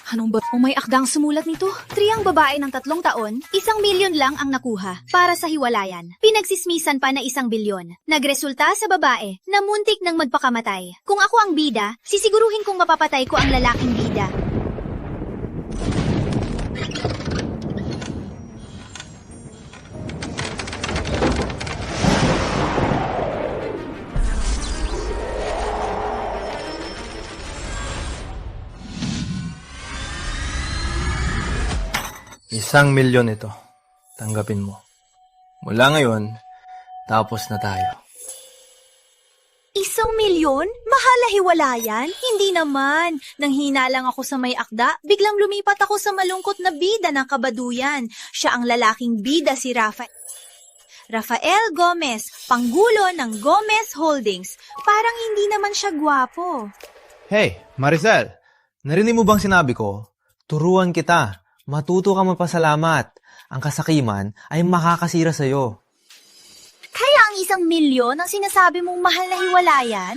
Anong ba? May akdang sumulat nito. 3 ang babae ng 3 taon, 1,000,000 lang ang nakuha para sa hiwalayan. Pinagsismisan pa na 1,000,000,000. Nagresulta sa babae na muntik nang magpakamatay. Kung ako ang bida, sisiguruhin kong mapapatay ko ang lalaking bida. ₱1,000,000 ito. Tanggapin mo. Mula ngayon, tapos na tayo. 1,000,000? Mahal na hiwalayan? Hindi naman. Nang hina lang ako sa may akda, biglang lumipat ako sa malungkot na bida ng kabaduyan. Siya ang lalaking bida si Rafael Gomez, panggulo ng Gomez Holdings. Parang hindi naman siya gwapo. Hey, Maricel! Narinig mo bang sinabi ko? Turuan kita. Matuto ka magpasalamat. Ang kasakiman ay makakasira sa'yo. Kaya ang 1,000,000 ang sinasabi mong mahal na hiwalayan?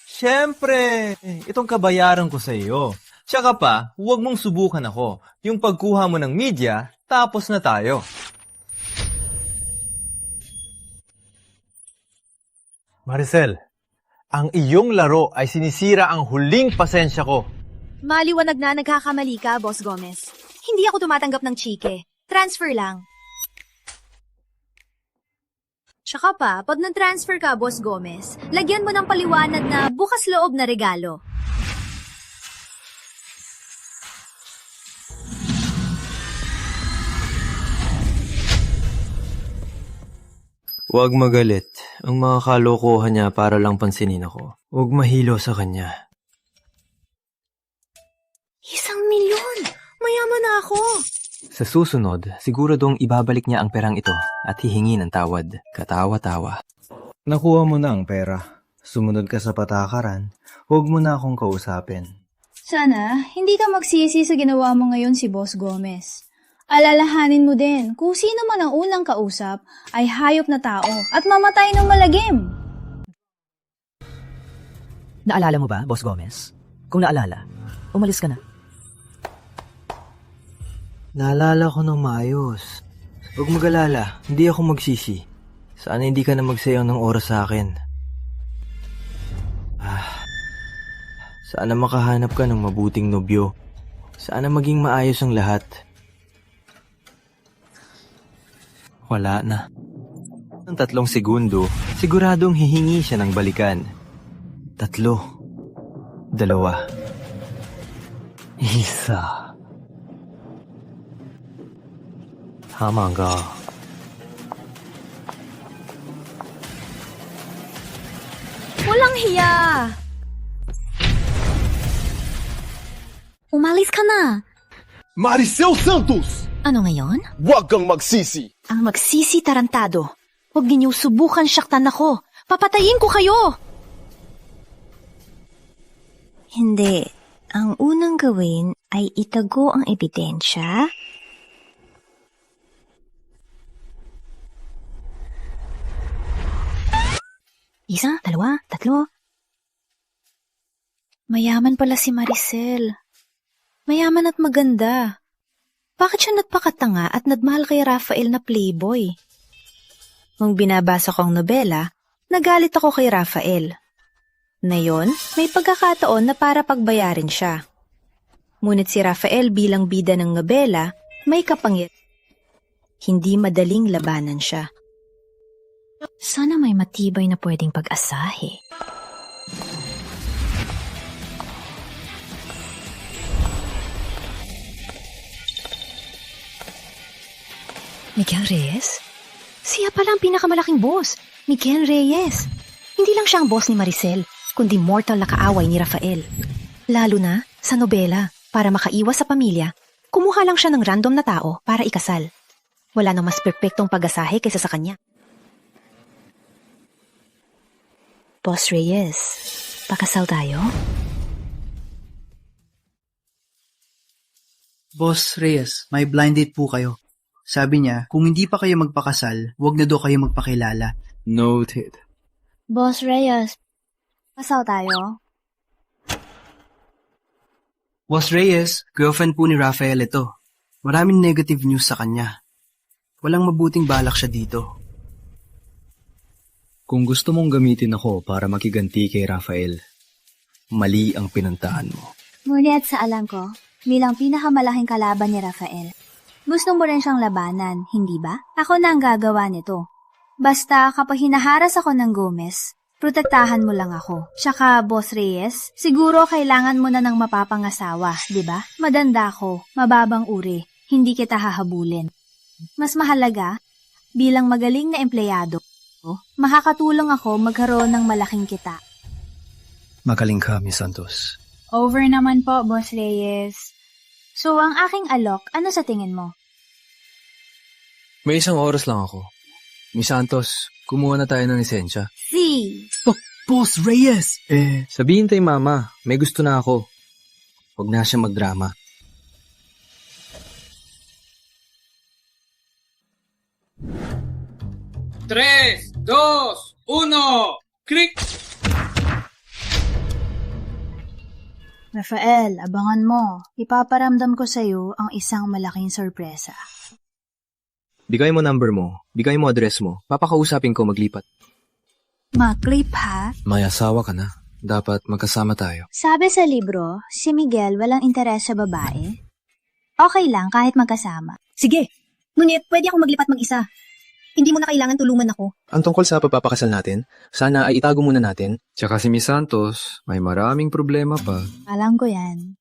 Siyempre! Itong kabayaran ko sa iyo. Tsaka pa, huwag mong subukan ako. Yung pagkuha mo ng media, tapos na tayo. Maricel, ang iyong laro ay sinisira ang huling pasensya ko. Maliwanag na nagkakamali ka, Boss Gomez. Hindi ako tumatanggap ng chike. Transfer lang. Tsaka pa, pag nag-transfer ka, Boss Gomez, lagyan mo ng paliwanag na bukas loob na regalo. Huwag magalit. Ang mga kalokohan niya para lang pansinin ako. Huwag mahilo sa kanya. 1,000,000! Mayaman na ako! Sa susunod, siguradong ibabalik niya ang perang ito at hihingi ng tawad. Katawa-tawa. Nakuha mo na ang pera. Sumunod ka sa patakaran. Huwag mo na akong kausapin. Sana, hindi ka magsisi sa ginawa mo ngayon si Boss Gomez. Alalahanin mo din, kung sino man ang unang kausap, ay hayop na tao at mamatay ng malagim. Naalala mo ba, Boss Gomez? Kung naalala, umalis ka na. Naalala ko ng maayos. Huwag mag-alala, hindi ako magsisi. Sana hindi ka na magsayang ng oras sa akin. Sana makahanap ka ng mabuting nobyo. Sana maging maayos ang lahat. Wala na. Ng 3 segundo, siguradong hihingi siya ng balikan. 3, 2, 1. Tama ka. Walang hiya! Umalis ka na! Maricel Santos! Ano ngayon? Huwag kang magsisi! Ang magsisi tarantado. Huwag ninyo subukan syaktan ako. Papatayin ko kayo! Hindi. Ang unang gawin ay itago ang ebidensya. Isa, 2, 3. Mayaman pala si Maricel. Mayaman at maganda. Bakit siya nagpakatanga at nagmahal kay Rafael na playboy? Nung binabasa ko ang nobela, nagalit ako kay Rafael. Ngayon, may pagkakataon na para pagbayarin siya. Ngunit si Rafael bilang bida ng nobela, may kapangyarihan. Hindi madaling labanan siya. Sana may matibay na pwedeng pag-asahe. Miguel Reyes? Siya pala ang pinakamalaking boss, Miguel Reyes. Hindi lang siya ang boss ni Maricel, kundi mortal na kaaway ni Rafael. Lalo na sa nobela, para makaiwas sa pamilya, kumuha lang siya ng random na tao para ikasal. Wala nang mas perpektong pag-asahe kaysa sa kanya. Boss Reyes, pakasal tayo? Boss Reyes, may blind date po kayo. Sabi niya, kung hindi pa kayo magpakasal, huwag na daw kayo magpakilala. Noted. Boss Reyes, kasal tayo? Boss Reyes, girlfriend po ni Rafael ito. Maraming negative news sa kanya. Walang mabuting balak siya dito. Kung gusto mong gamitin ako para makiganti kay Rafael, mali ang pinuntahan mo. Ngunit sa alam ko, bilang pinakamalaking kalaban ni Rafael, gusto mo rin siyang labanan, hindi ba? Ako na ang gagawa nito. Basta kapag hinaharas ako ng Gomez, protektahan mo lang ako. Tsaka, Boss Reyes, siguro kailangan mo na ng mapapangasawa, di ba? Madanda ako, mababang uri, hindi kita hahabulin. Mas mahalaga, bilang magaling na empleyado, makakatulong ako magkaroon ng malaking kita. Magaling ka, Miss Santos. Over naman po, Boss Reyes. So, ang aking alok, ano sa tingin mo? May isang oras lang ako. Miss Santos, kumuha na tayo ng lisensya. Si! Boss Reyes! Sabihin tayo mama, may gusto na ako. Huwag na siya magdrama. Tres, dos, uno, click! Rafael, abangan mo. Ipaparamdam ko sa'yo ang isang malaking sorpresa. Bigay mo number mo, bigay mo address mo, papakausapin ko maglipat. Maklip ha? May asawa ka na, dapat magkasama tayo. Sabi sa libro, si Miguel walang interes sa babae. Okay lang kahit magkasama. Sige, ngunit pwede akong maglipat mag-isa. Hindi mo na kailangan tulungan ako. Ang tungkol sa pagpapakasal natin, sana ay itago muna natin. Tsaka si Miss Santos, may maraming problema pa. Alam ko yan.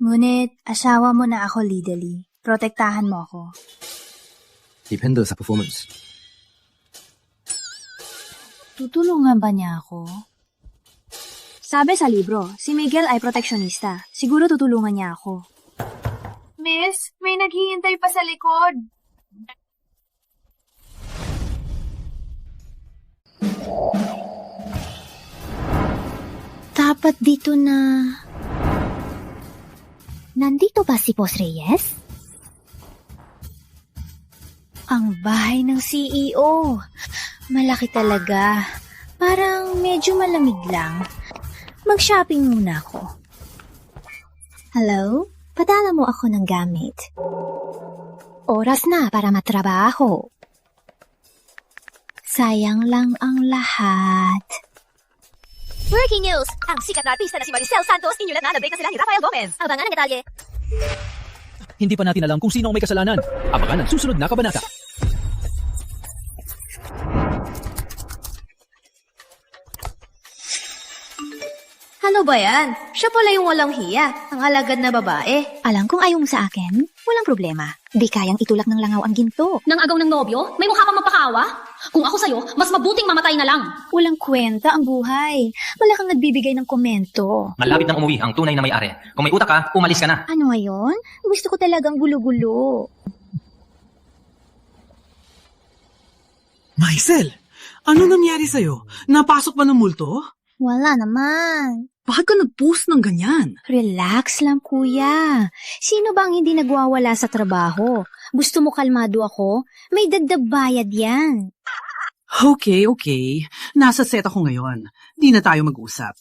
Ngunit, asawa mo na ako legally. Protektahan mo ako. Depende sa performance. Tutulungan ba niya ako? Sabi sa libro, si Miguel ay proteksyonista. Siguro tutulungan niya ako. Miss, may naghihintay pa sa likod. Dapat dito na... Nandito ba si Boss Reyes? Ang bahay ng CEO. Malaki talaga. Parang medyo malamig lang. Mag-shopping muna ako. Hello? Padala mo ako ng gamit. Oras na para matrabaho. Sayang lang ang lahat. Breaking news! Ang sikat na artista na si Maricel Santos inyulat na na-break na sila ni Rafael Gomez. Abangan ang detalye. Hindi pa natin alam kung sino ang may kasalanan. Abangan ang susunod na kabanata. Ano ba yan? Siya pala yung walang hiya. Ang alagad na babae. Alam kong ayaw mo sa akin, walang problema. Di kayang itulak ng langaw ang ginto. Nang agaw ng nobyo? May mukha pang mapakawa? Kung ako sa'yo, mas mabuting mamatay na lang. Walang kwenta ang buhay. Wala kang nagbibigay ng komento. Malapit nang umuwi ang tunay na may-ari. Kung may utak ka, umalis ka na. Ano ngayon? Gusto ko talagang gulo-gulo. Maisel, ano nangyari sa'yo? Napasok ba ng multo? Wala naman. Bakit ka nag-post ng ganyan? Relax lang, kuya. Sino bang hindi nagwawala sa trabaho? Gusto mo kalmado ako? May dagdag bayad yan. Okay. Nasa set ako ngayon. Di na tayo mag-usap.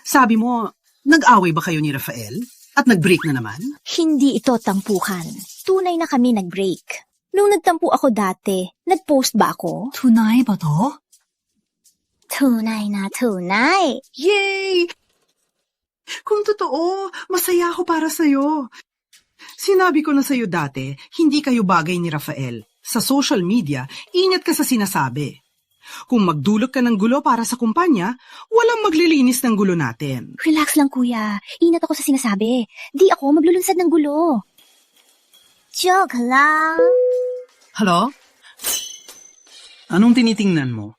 Sabi mo, nag-away ba kayo ni Rafael? At nag-break na naman? Hindi ito tampuhan. Tunay na kami nag-break. Nung nagtampo ako dati, nag-post ba ako? Tunay ba to? Tunay na tunay. Yay! Kung totoo, masaya ako para sa'yo. Sinabi ko na sa'yo dati, hindi kayo bagay ni Rafael. Sa social media, ingat ka sa sinasabi. Kung magdulot ka ng gulo para sa kumpanya, walang maglilinis ng gulo natin. Relax lang, kuya. Ingat ako sa sinasabi. Di ako maglulunsad ng gulo. Joke lang. Hello? Anong tinitingnan mo?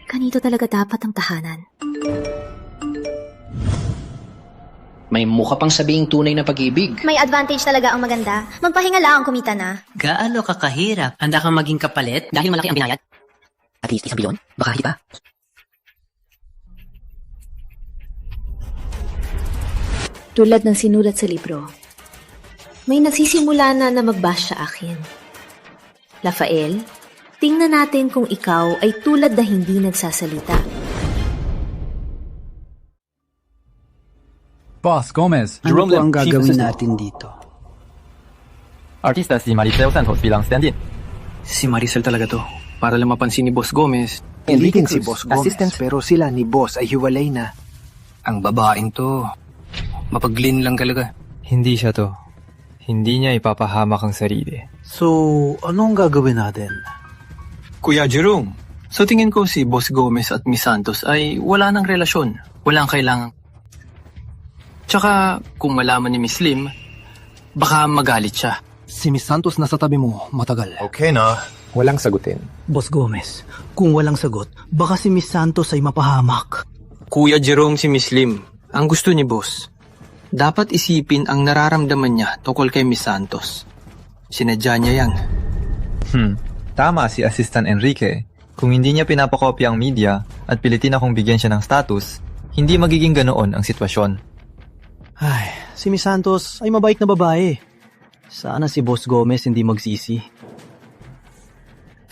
Ganito talaga dapat ang tahanan. May mukha pang sabihing tunay na pag-ibig. May advantage talaga ang maganda. Magpahinga lang ang kumita na. Gaano kakahirap? Handa kang maging kapalit? Dahil malaki ang binayad? At least 1 bilyon? Baka hindi pa. Tulad ng sinulat sa libro, may nagsisimula na magbash sa akin. Rafael, tingnan natin kung ikaw ay tulad na hindi nagsasalita. Boss Gomez. Ano po ang gagawin natin dito? Artista si Maricel Santos bilang stand-in. Si Maricel talaga to. Para lang mapansin ni Boss Gomez. Hindi si Boss Gomez, pero sila ni Boss ay hiwalay na. Ang babaeng to, mapaglin lang talaga. Hindi siya to. Hindi niya ipapahamak ang sarili. So, anong gagawin natin? Kuya Jerome, so tingin ko si Boss Gomez at Miss Santos ay wala ng relasyon. Walang kailangan. Tsaka, kung malaman ni Miss Lim, baka magalit siya. Si Miss Santos nasa tabi mo, matagal. Okay na. Walang sagutin. Boss Gomez, kung walang sagot, baka si Miss Santos ay mapahamak. Kuya Jerome si Miss Lim, ang gusto ni Boss, dapat isipin ang nararamdaman niya tungkol kay Miss Santos. Sinadya niya yan. Tama si Assistant Enrique. Kung hindi niya pinapakopya ang media at pilitin akong bigyan siya ng status, hindi magiging ganoon ang sitwasyon. Ay, si Miss Santos ay mabait na babae. Sana si Boss Gomez hindi magsisi.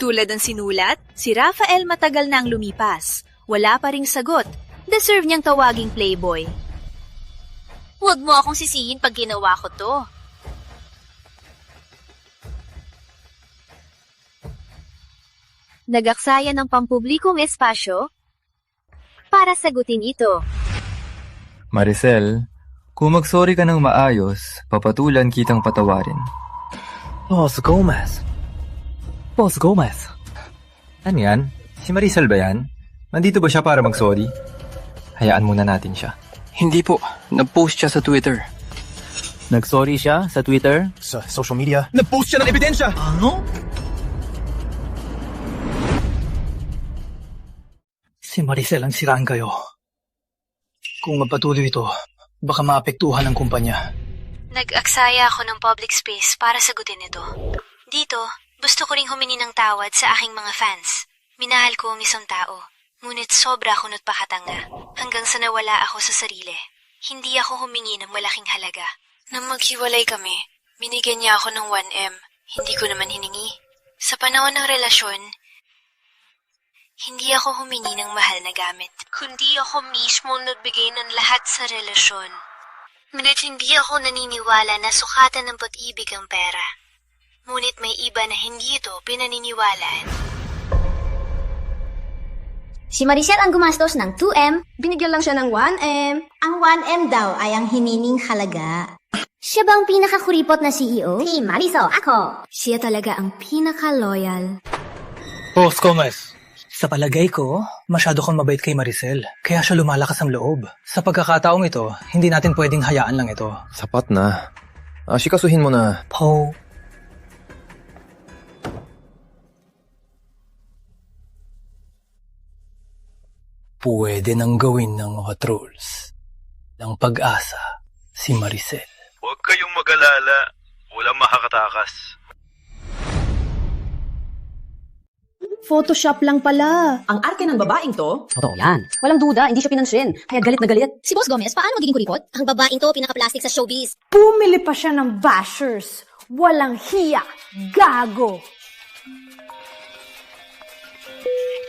Tulad ng sinulat, si Rafael matagal na ang lumipas. Wala pa ring sagot. Deserve niyang tawaging playboy. Huwag mo akong sisihin pag ginawa ko to. Nagaksaya ng pampublikong espasyo para sagutin ito. Maricel, kung magsorry ka ng maayos, papatulan kitang patawarin. Boss Gomez. Boss Gomez. Ano yan? Si Maricel ba yan? Nandito ba siya para magsorry? Hayaan muna natin siya. Hindi po. Nag-post siya sa Twitter. Nag-sorry siya sa Twitter? Sa social media, nag-post siya ng ebidensya! Ano? Si Maricel ang siraan kayo. Kung magpatuloy ito, baka maapektuhan ang kumpanya. Nag-aksaya ako ng public space para sagutin ito. Dito, gusto ko ring humingi ng tawad sa aking mga fans. Minahal ko ang isang tao, ngunit sobra kunot pakatanga. Hanggang sa nawala ako sa sarili. Hindi ako humingi ng malaking halaga. Nang maghiwalay kami, binigyan niya ako ng 1M. Hindi ko naman hiningi. Sa panahon ng relasyon, hindi ako humingi ng mahal na gamit. Kundi ako mismo nagbigay ng lahat sa relasyon. Ngunit hindi ako naniniwala na sukatan ng pag-ibig ang pera. Ngunit may iba na hindi ito pinaniniwalaan. Si Maricel ang gumastos ng 2M, binigyan lang siya ng 1M. Ang 1M daw ay ang hinining halaga. Siya ba ang pinakakuripot na CEO? Si Marisol, ako. Siya talaga ang pinaka-loyal. Boss Gomez, sa palagay ko, masyado kang mabait kay Maricel. Kaya siya lumalakas ang loob. Sa pagkakataong ito, hindi natin pwedeng hayaan lang ito. Sapat na. Asikasuhin mo na. Po. Pwede nang gawin ng mga trolls ng pag-asa si Maricel. Huwag kayong mag-alala. Walang makakatakas. Photoshop lang pala. Ang arte ng babaeng to? Totoo yan. Walang duda, hindi siya pinansin. Kaya galit na galit. Si Boss Gomez, paano magiging kuripot? Ang babaeng to, pinaka-plastic sa showbiz. Bumili pa siya ng bashers. Walang hiya. Gago.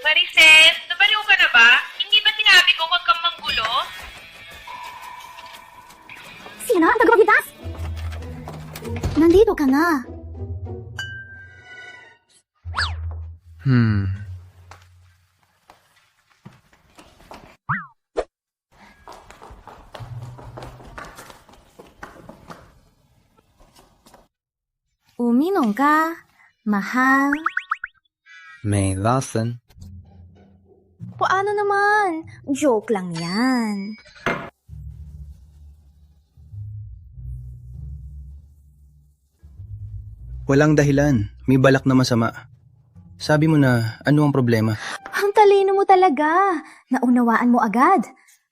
Maricel, nabaliw ka na ba? Hindi ba sinabi ko huwag kang manggulo? Sino ang tagapagmitas? Nandito ka na. Uminom ka, mahal. May lason. Paano naman? Joke lang yan. Walang dahilan. May balak na masama. Sabi mo na, ano ang problema? Ang talino mo talaga. Naunawaan mo agad.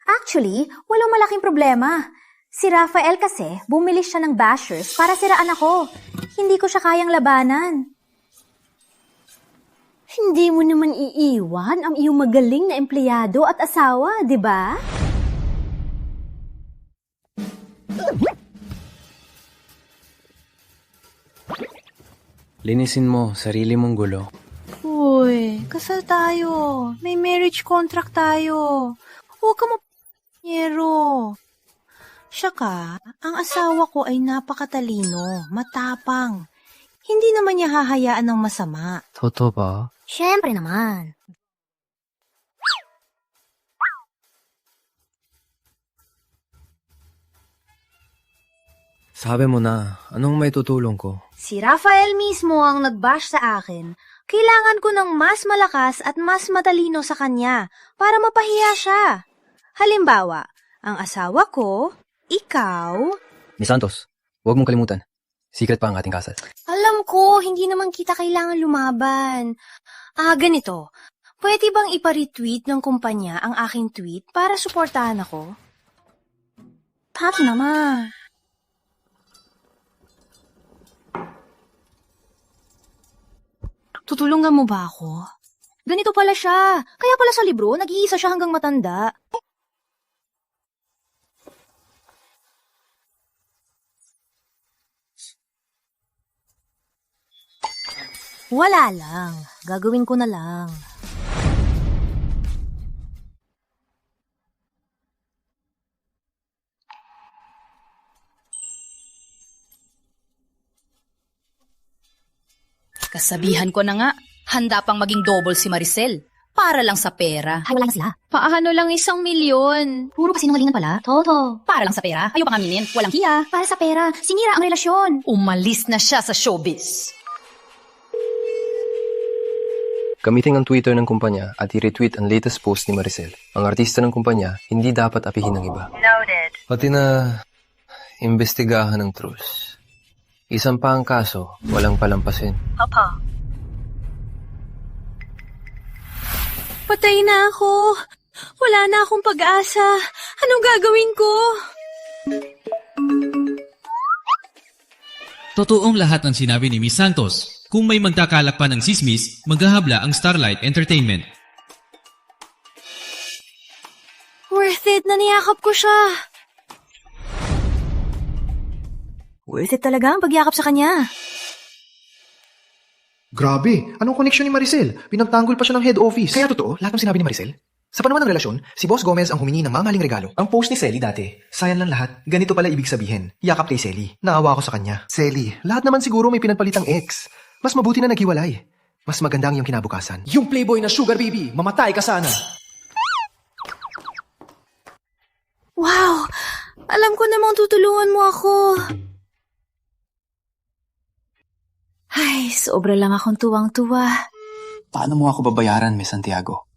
Actually, walang malaking problema. Si Rafael kasi, bumili siya ng bashers para siraan ako. Hindi ko siya kayang labanan. Hindi mo naman iiwan ang iyong magaling na empleyado at asawa, di ba? Linisin mo sarili mong gulo. Uy, kasal tayo. May marriage contract tayo. Huwag ka mapanyero. Siya ka, ang asawa ko ay napakatalino, matapang. Hindi naman niya hahayaan ng masama. Totoo ba? Siyempre naman. Sabi mo na, anong may tutulong ko? Si Rafael mismo ang nag-bash sa akin. Kailangan ko ng mas malakas at mas matalino sa kanya para mapahiya siya. Halimbawa, ang asawa ko, ikaw... Miss Santos, huwag mong kalimutan. Secret pa ang ating kasal. Alam ko, hindi naman kita kailangan lumaban. Ganito. Pwede bang ipa-retweet ng kumpanya ang aking tweet para suportahan ako? Tati naman. Tutulungan mo ba ako? Ganito pala siya. Kaya pala sa libro, nag-iisa siya hanggang matanda. Wala lang. Gagawin ko na lang. Kasabihan ko na nga, handa pang maging double si Maricel. Para lang sa pera. Ay, wala na sila. Paano lang 1,000,000? Puro pa sinungalingan pala. Toto. Para lang sa pera. Ayaw pa kaminin. Walang hiya. Para sa pera. Sinira ang relasyon. Umalis na siya sa showbiz. Gamitin ang Twitter ng kumpanya at i-retweet ang latest post ni Maricel. Ang artista ng kumpanya, hindi dapat apihin ng iba. Noted. Pati na imbestigahan ng trus. Isang pa ang kaso, walang palampasin. Papa. Patay na ako. Wala na akong pag-asa. Anong gagawin ko? Totoong lahat ng sinabi ni Miss Santos. Kung may magkakalak pa ng sismis, maghahabla ang Starlight Entertainment. Worth it na niyakap ko siya. Worth it talaga ang pagyakap sa kanya. Grabe, anong koneksyon ni Maricel? Pinagtanggol pa siya ng head office. Kaya totoo, lahat ng sinabi ni Maricel? Sa panuman ng relasyon, si Boss Gomez ang humingi ng mamahaling regalo. Ang post ni Selly dati, sayang lang lahat. Ganito pala ibig sabihin. Yakap kay Selly. Naawa ako sa kanya. Selly, lahat naman siguro may pinagpalitang ex. Mas mabuti na naghiwalay. Mas maganda ang iyong kinabukasan. Yung playboy na sugar baby, mamatay ka sana. Wow! Alam ko namang tutulungan mo ako. Ay, sobra lang akong tuwang-tuwa. Paano mo ako babayaran, Miss Santiago?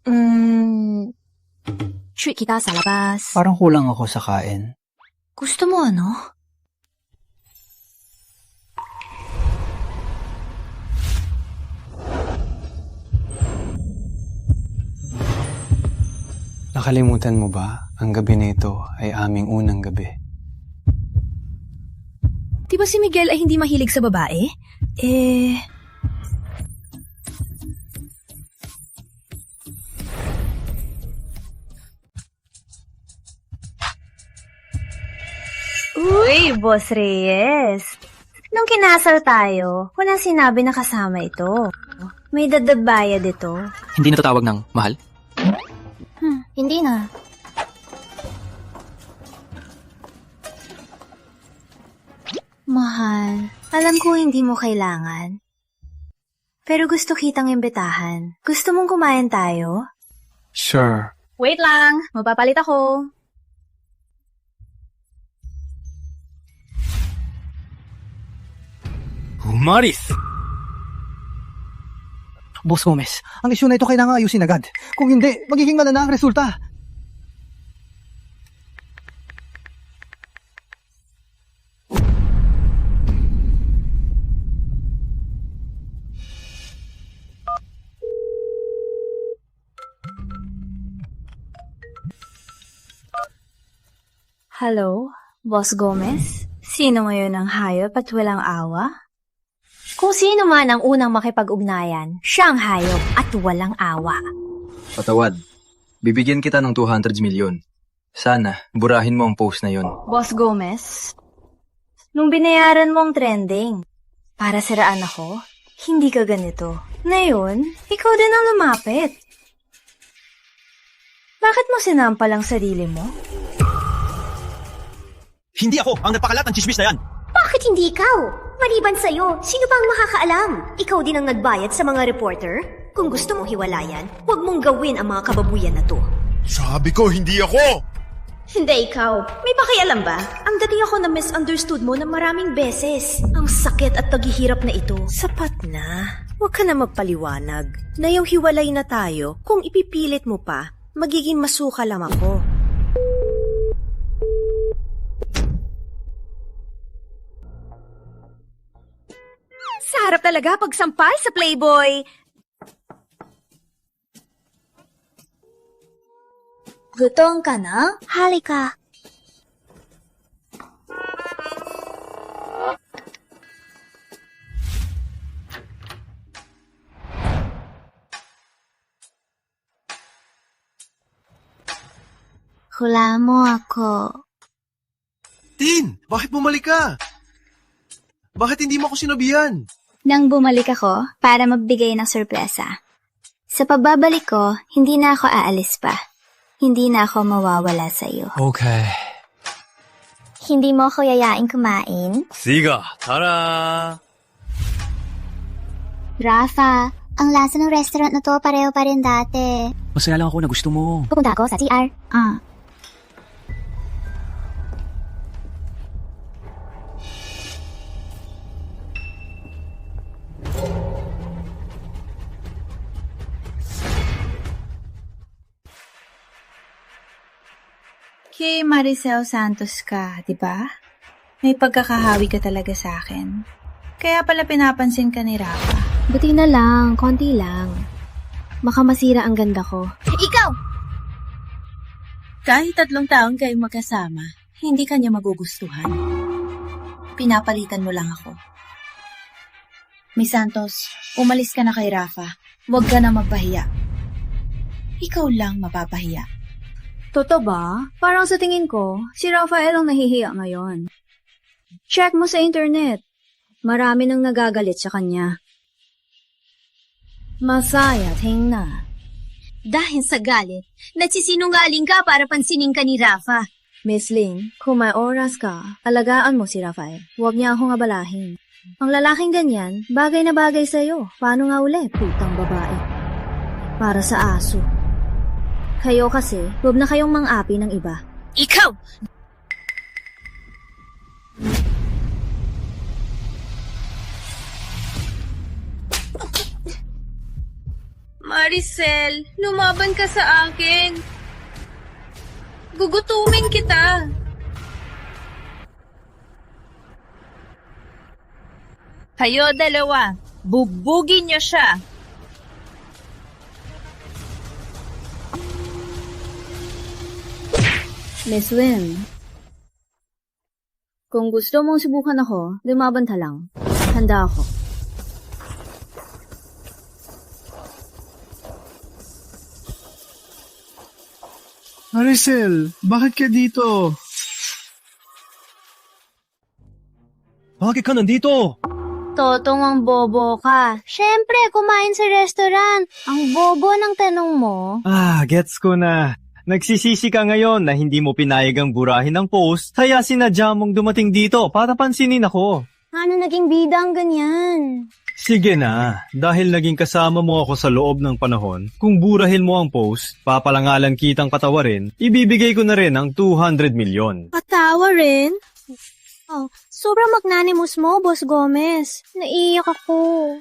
Treat kita sa labas. Parang kulang ako sa kain. Gusto mo ano? Nakalimutan mo ba, ang gabi na ito ay aming unang gabi. Di ba si Miguel ay hindi mahilig sa babae? Uy, Boss Reyes. Nung kinasal tayo, walang sinabi na kasama ito. May dagdag bayad ito. Hindi natatawag ng mahal? Hindi na. Mahal, alam ko hindi mo kailangan. Pero gusto kitang imbitahan. Gusto mong kumain tayo? Sure. Wait lang, mapapalit ako. Maris! Boss Gomez, ang isyu na ito kailangan ayusin agad. Kung hindi, magiging malala ang resulta. Hello, Boss Gomez? Sino ngayon ang hayop at walang awa? Kung sino man ang unang makipag-ugnayan, siya ang hayop at walang awa. Patawad. Bibigyan kita ng 200 milyon. Sana, burahin mo ang post na yon. Boss Gomez, nung binayaran mo ang trending, para siraan ako, hindi ka ganito. Ngayon, ikaw din ang lumapit. Bakit mo sinampal ang sarili mo? Hindi ako ang nagpakalat ng chismis na yan! Bakit hindi ikaw? Maliban sa'yo, sino pa ang makakaalam? Ikaw din ang nagbayad sa mga reporter? Kung gusto mong hiwalayan, huwag mong gawin ang mga kababuyan na to. Sabi ko, hindi ako! Hindi ikaw. May pakialam ba? Ang dati ako na misunderstood mo na maraming beses. Ang sakit at paghihirap na ito. Sapat na. Huwag ka na magpaliwanag. Na yung hiwalay na tayo, kung ipipilit mo pa, magiging masuka lang ako. Sa harap talaga pagsampal sa Playboy. Gutom ka na? Halika. Hula mo ako. Tin! Bakit bumalik ka? Bakit hindi mo ako sinabihan? Nang bumalik ako para magbigay ng sorpresa. Sa pagbabalik ko, hindi na ako aalis pa. Hindi na ako mawawala sa'yo. Okay. Hindi mo ako yayain kumain? Siga, tara! Rafa, ang lasa ng restaurant na to pareho pa rin dati. Masaya lang ako na gusto mo. Pupunta ako sa CR. Kay Maricel Santos ka, di ba? May pagkakahawi ka talaga sa akin. Kaya pala pinapansin ka ni Rafa. Buti na lang, konti lang. Baka masira ang ganda ko. Ikaw! Kahit 3 taon kayong magkasama, hindi ka niya magugustuhan. Pinapalitan mo lang ako. Miss Santos, umalis ka na kay Rafa. Huwag ka na magpahiya. Ikaw lang mapapahiya. Totoo ba? Parang sa tingin ko, si Rafael ang nahihiya ngayon. Check mo sa internet. Marami nang nagagalit sa kanya. Masaya, tingnan. Dahil sa galit, nagsisinungaling ka para pansinin ka ni Rafa. Miss Ling, kung may oras ka, alagaan mo si Rafael. Huwag niya akong abalahin. Ang lalaking ganyan, bagay na bagay sa'yo. Paano nga uli, putang babae? Para sa aso. Kayo kasi, huwag na kayong mang-api ng iba. Ikaw! Maricel, lumaban ka sa akin. Gugutumin kita. Kayo dalawa, bugbugin niyo siya. Miss Win, kung gusto mong subukan ako, lumaban ka lang. Handa ako. Maricel, bakit ka dito? Bakit ka nandito? Totong ang bobo ka. Siyempre, kumain sa restaurant. Ang bobo ng tanong mo. Gets ko na. Nagsisisi ka ngayon na hindi mo pinayag ang burahin ng post, kaya sinadya mong dumating dito para pansinin ako. Ano naging bida ang ganyan? Sige na, dahil naging kasama mo ako sa loob ng panahon, kung burahin mo ang post, papalangalan kitang patawarin, ibibigay ko na rin ang 200 milyon. Patawarin? Oh, sobrang magnanimous mo, Boss Gomez. Naiiyak ako.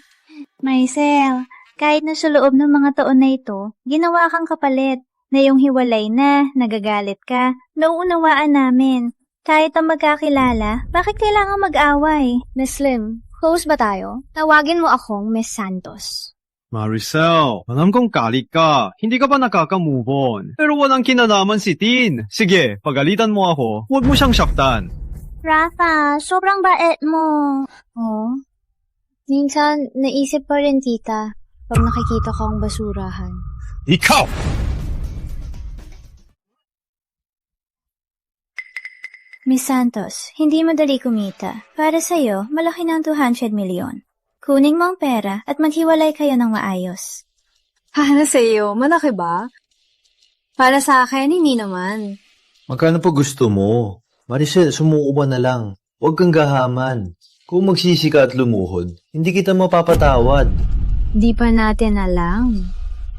Maricel, kahit na sa loob ng mga taon na ito, ginawa kang kapalit. Na yung hiwalay na, nagagalit ka, nauunawaan namin. Kahit ang magkakilala, bakit kailangan mag-away? Miss Lim, close ba tayo? Tawagin mo akong Miss Santos. Maricel, alam kong kalik ka. Hindi ka pa nakaka-move on. Pero walang kinalaman si Tin. Sige, pagalitan mo ako, huwag mo siyang saktan. Rafa, sobrang bait mo. Oh? Minsan, naisip pa rin tita, pag nakikita ko ang basurahan. Ikaw! Miss Santos, hindi madali kumita. Para sa'yo, malaki ng 200 milyon. Kunin mo ang pera at maghiwalay kayo ng maayos. Para sa'yo, malaki ba? Para sa akin, hindi naman. Magkano po gusto mo? Maricel, sumuko ba na lang? Huwag kang gahaman. Kung magsisika at lumuhod, hindi kita mapapatawad. Di pa natin alam.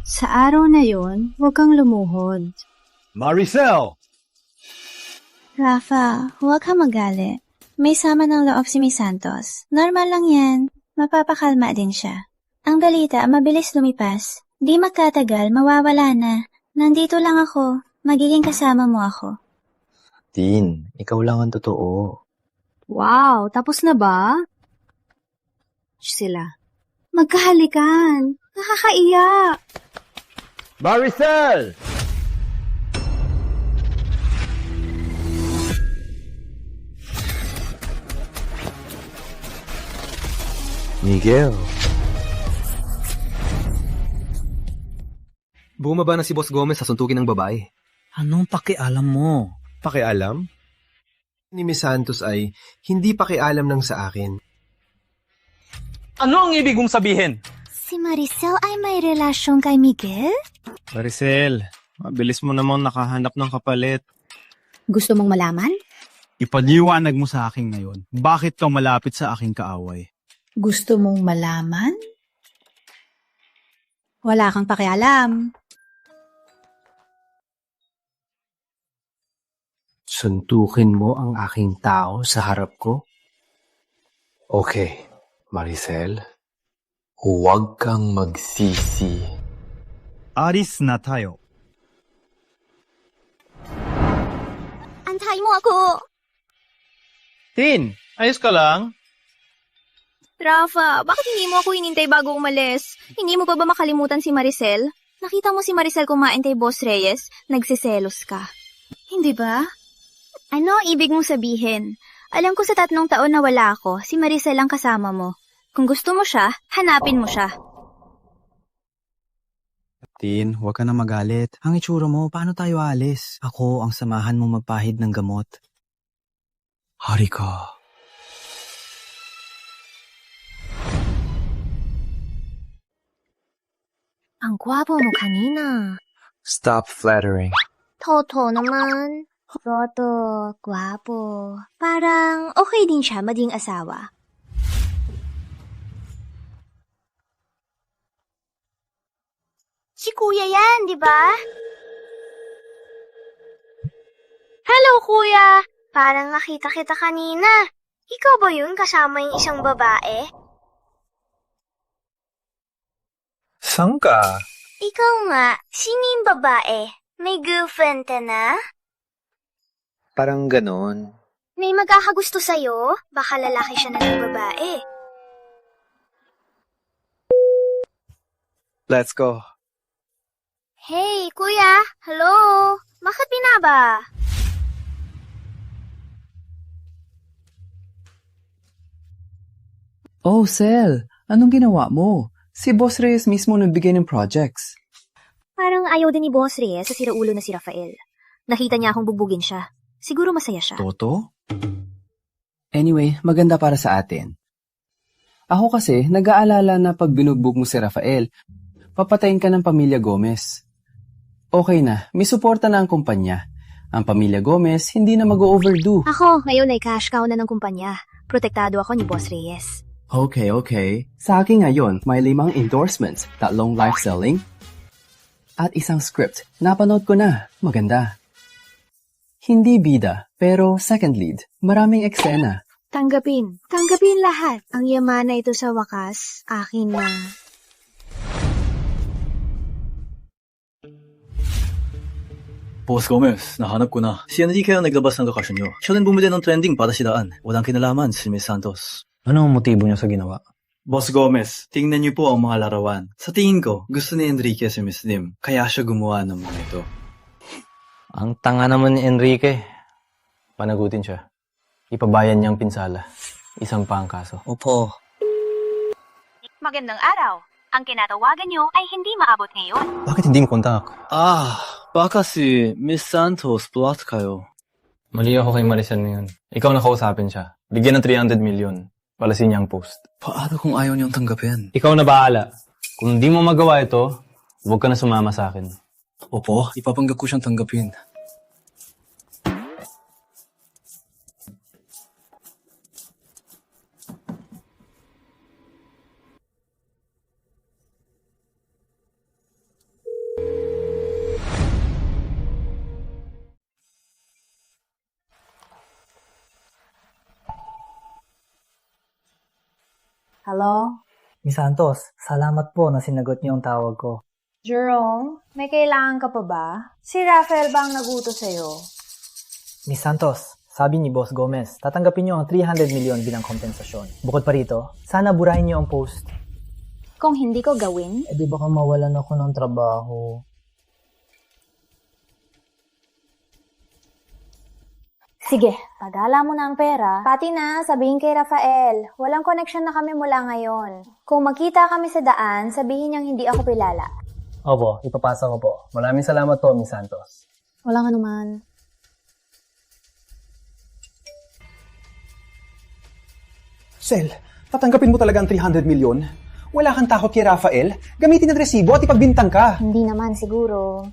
Sa araw na yon, huwag kang lumuhod. Maricel! Rafa, huwag kang magalit. May sama ng loob si Miss Santos. Normal lang yan. Mapapakalma din siya. Ang balita, mabilis lumipas. Di magtatagal, mawawala na. Nandito lang ako. Magiging kasama mo ako. Tin, ikaw lang ang totoo. Wow, tapos na ba? Sila. Magkahalikan. Nakakaiyak. Maricel! Miguel. Bumaba na si Boss Gomez sa suntukin ng babae. Anong pakialam mo? Pakialam? Ni Miss Santos ay hindi pakialam ng sa akin. Ano ang ibig mong sabihin? Si Maricel ay may relasyon kay Miguel? Maricel, mabilis mo namang nakahanap ng kapalit. Gusto mong malaman? Ipaliwanag mo sa akin ngayon, bakit ka malapit sa aking kaaway? Gusto mong malaman? Wala kang pakialam. Suntukin mo ang aking tao sa harap ko? Okay, Maricel. Huwag kang magsisi. Aris na tayo. Antay mo ako! Tin, ayos ka lang? Rafa, bakit hindi mo ako inintay bago umalis? Hindi mo pa ba makalimutan si Maricel? Nakita mo si Maricel kumain kay Boss Reyes? Nagsiselos ka. Hindi ba? Ano ang ibig mong sabihin? Alam ko sa 3 taon na wala ako, si Maricel ang kasama mo. Kung gusto mo siya, hanapin mo siya. Tin, huwag ka na magalit. Ang itsura mo, paano tayo alis? Ako ang samahan mong magpahid ng gamot. Hari ka. Ang gwapo mo kanina. Stop flattering. Toto naman. Toto, gwapo. Parang okay din siya maging asawa. Si Kuya yan, di ba? Hello, Kuya. Parang nakita kita kanina. Ikaw ba yun kasama yung isang babae? Saan ka? Ikaw nga. Sino yung babae? May girlfriend ka na? Parang ganon. May magkakagusto sa'yo? Baka lalaki siya na ng babae. Let's go. Hey, Kuya! Hello! Bakit binaba? Oh, Sel! Anong ginawa mo? Si Boss Reyes mismo nagbigay ng projects. Parang ayaw din ni Boss Reyes sa siraulo na si Rafael. Nakita niya akong bugbugin siya. Siguro masaya siya. Toto? Anyway, maganda para sa atin. Ako kasi, nag-aalala na pag binugbog mo si Rafael, papatayin ka ng pamilya Gomez. Okay na, may suporta na ang kumpanya. Ang pamilya Gomez, hindi na mag-overdue. Ako, ngayon ay cash cow na ng kumpanya. Protektado ako ni Boss Reyes. Okay. Sa akin ngayon, may 5 endorsements, 3 live selling, at isang script. Napanood ko na. Maganda. Hindi bida, pero second lead. Maraming eksena. Tanggapin lahat. Ang yaman na ito sa wakas, akin na. Boss Gomez, nahanap ko na. Si Enrique ang naglabas ng lokasyon nyo. Siya rin bumili ng trending para sidaan. Walang kinalaman si Miss Santos. Ano ang motibo niya sa ginawa? Boss Gomez, tingnan niyo po ang mga larawan. Sa tingin ko, gusto ni Enrique si Miss Lim. Kaya siya gumawa ng mga ito. Ang tanga naman ni Enrique. Panagutin siya. Ipabayan niyang pinsala. Isang pa ang kaso. Opo. Magandang araw. Ang kinatawagan nyo ay hindi maabot ngayon. Bakit hindi mo kontak? Baka si Miss Santos blocked kayo. Mali ako kay Maricel ngayon. Ikaw na kausapin siya. Bigyan ng 300 million. Palasin niya ang post. Paano kung ayaw niyang tanggapin? Ikaw na bahala. Kung hindi mo magawa ito, huwag ka na sumama sa akin. Opo, ipapanggap ko siyang tanggapin. Hello? Miss Santos, salamat po na sinagot niyo ang tawag ko. Jerome, may kailangan ka pa ba? Si Rafael ba ang nagutos sa'yo? Miss Santos, sabi ni Boss Gomez, tatanggapin niyo ang 300 million bilang kompensasyon. Bukod pa rito, sana burahin niyo ang post. Kung hindi ko gawin? Di baka mawalan ako ng trabaho. Sige, pagala mo na ang pera. Pati na, sabihin kay Rafael, walang connection na kami mula ngayon. Kung magkita kami sa daan, sabihin niyang hindi ako kilala. Opo, ipapasa ko po. Maraming salamat po, Miss Santos. Walang anuman. Sel, tatanggapin mo talaga ang 300 million? Wala kang takot kay Rafael? Gamitin ang resibo at ipagbintang ka. Hindi naman siguro.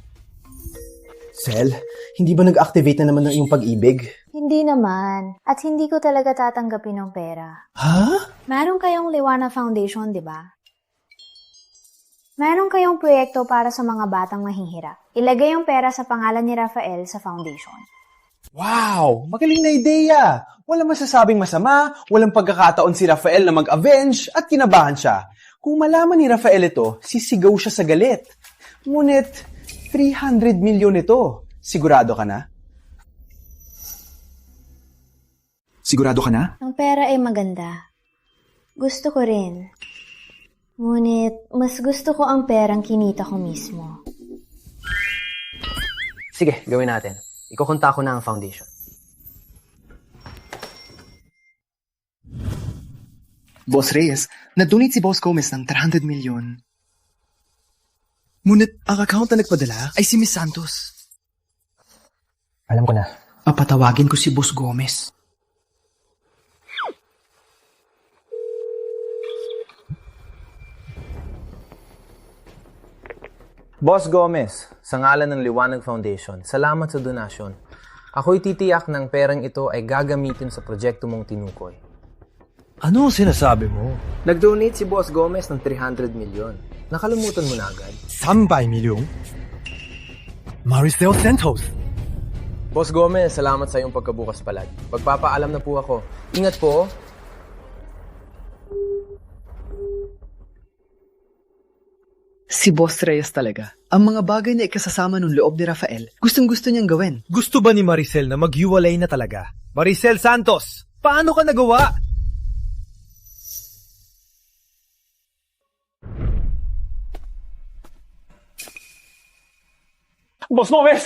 Sel, hindi ba nag-activate na naman ng iyong pag-ibig? Hindi naman. At hindi ko talaga tatanggapin ng pera. Ha? Meron kayong Liwanag Foundation, di ba? Meron kayong proyekto para sa mga batang mahihirap. Ilagay yung pera sa pangalan ni Rafael sa foundation. Wow! Magaling na ideya! Walang masasabing masama, walang pagkakataon si Rafael na mag-avenge at kinabahan siya. Kung malaman ni Rafael ito, sisigaw siya sa galit. Ngunit, 300 million ito. Sigurado ka na? Sigurado ka na? Ang pera ay maganda. Gusto ko rin. Ngunit, mas gusto ko ang perang kinita ko mismo. Sige, gawin natin. Ikukunta ko na ang foundation. Boss Reyes, na-donate si Boss Gomez ng 300 million. Ngunit ang account na nagpadala ay si Miss Santos. Alam ko na. Papatawagin ko si Boss Gomez. Boss Gomez, sa ngalan ng Liwanag Foundation, salamat sa donasyon. Ako'y titiyak ng perang ito ay gagamitin sa proyekto mong tinukoy. Ano sinasabi mo? Nag-donate si Boss Gomez ng 300 million. Nakalimutan mo na agad. 300 million? Maricel Santos. Boss Gomez, salamat sa iyong pagkabukas palagi. Pagpapaalam na po ako. Ingat po. Si Boss Reyes talaga. Ang mga bagay na ikasasama ng loob ni Rafael, gustong-gusto niyang gawin. Gusto ba ni Maricel na maghiwalay na talaga? Maricel Santos, paano ka nagawa? Boss Gomez!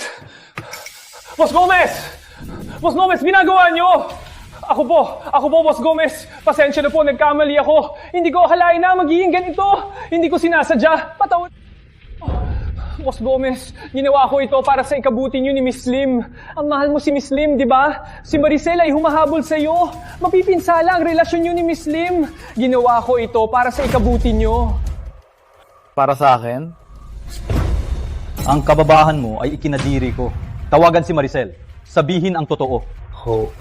Boss Gomez! Boss Gomez, ginagawa niyo! Ako po, Boss Gomez. Pasensya na po, nagkamali ako. Hindi ko akalain na magiging ganito. Hindi ko sinasadya. Patawad. Boss Gomez, ginawa ko ito para sa ikabuti niyo ni Miss Lim. Ang mahal mo si Miss Lim, di ba? Si Maricel ay humahabol sa iyo. Mapipinsala ang relasyon niyo ni Miss Lim. Ginawa ko ito para sa ikabuti niyo. Para sa akin, ang kababahan mo ay ikinadiri ko. Tawagan si Maricel. Sabihin ang totoo. Ho.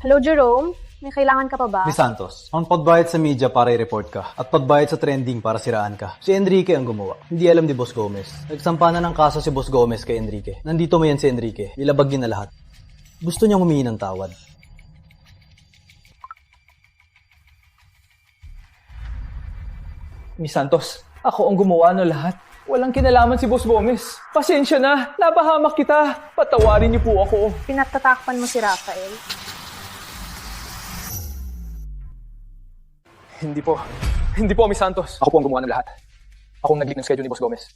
Hello, Jerome? May kailangan ka pa ba? Miss Santos, ang pagbayad sa media para i-report ka at pagbayad sa trending para siraan ka. Si Enrique ang gumawa. Hindi alam ni Boss Gomez. Nagsampa na ng kaso si Boss Gomez kay Enrique. Nandito mo yan si Enrique. Ilabag niya na lahat. Gusto niyang humingi ng tawad. Miss Santos, ako ang gumawa ng lahat. Walang kinalaman si Boss Gomez. Pasensya na, napahamak kita. Patawarin niyo po ako. Pinatatakpan mo si Rafael. Hindi po, Miss Santos. Ako po ang gumawa ng lahat. Ako ang nag-leak ng schedule ni Boss Gomez.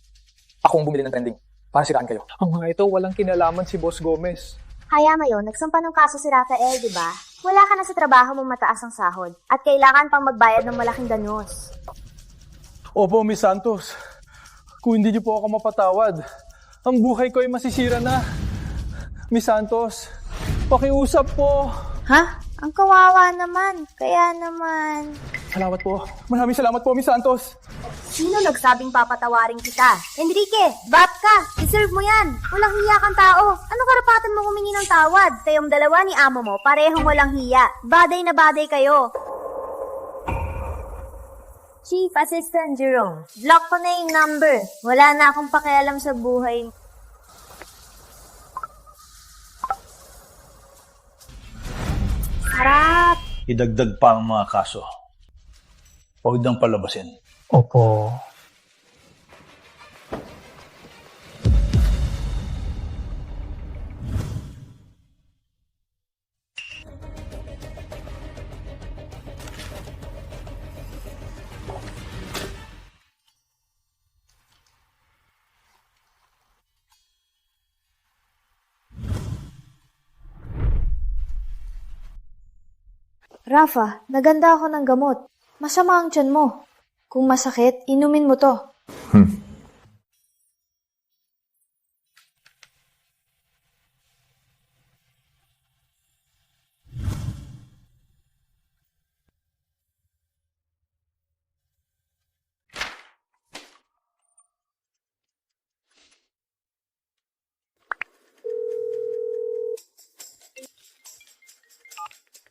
Ako ang bumili ng trending para siraan kayo. Ang mga ito, walang kinalaman si Boss Gomez. Kaya ngayon, nagsampa ng kaso si Rafael, di ba? Wala ka na sa trabaho mong mataas ang sahod at kailangan pang magbayad ng malaking danos. Opo, Miss Santos. Kung hindi niyo po ako mapatawad, ang buhay ko ay masisira na. Miss Santos, pakiusap po. Ha? Ang kawawa naman. Kaya naman... Salamat po. Maraming salamat po, Miss Santos. Sino nagsabing papatawarin kita? Enrique, bat ka! Deserve mo yan! Walang hiya kang tao! Anong karapatan mo humingi ng tawad? Kayong dalawa ni amo mo, parehong walang hiya. Baday na baday kayo. Chief Assistant Jerome, block ko na yung number. Wala na akong pakialam sa buhay. Harap! Idagdag pa ang mga kaso. Huwag nang palabasin. Opo. Rafa, naganda ako ng gamot. Masama ang tiyan mo. Kung masakit, inumin mo to.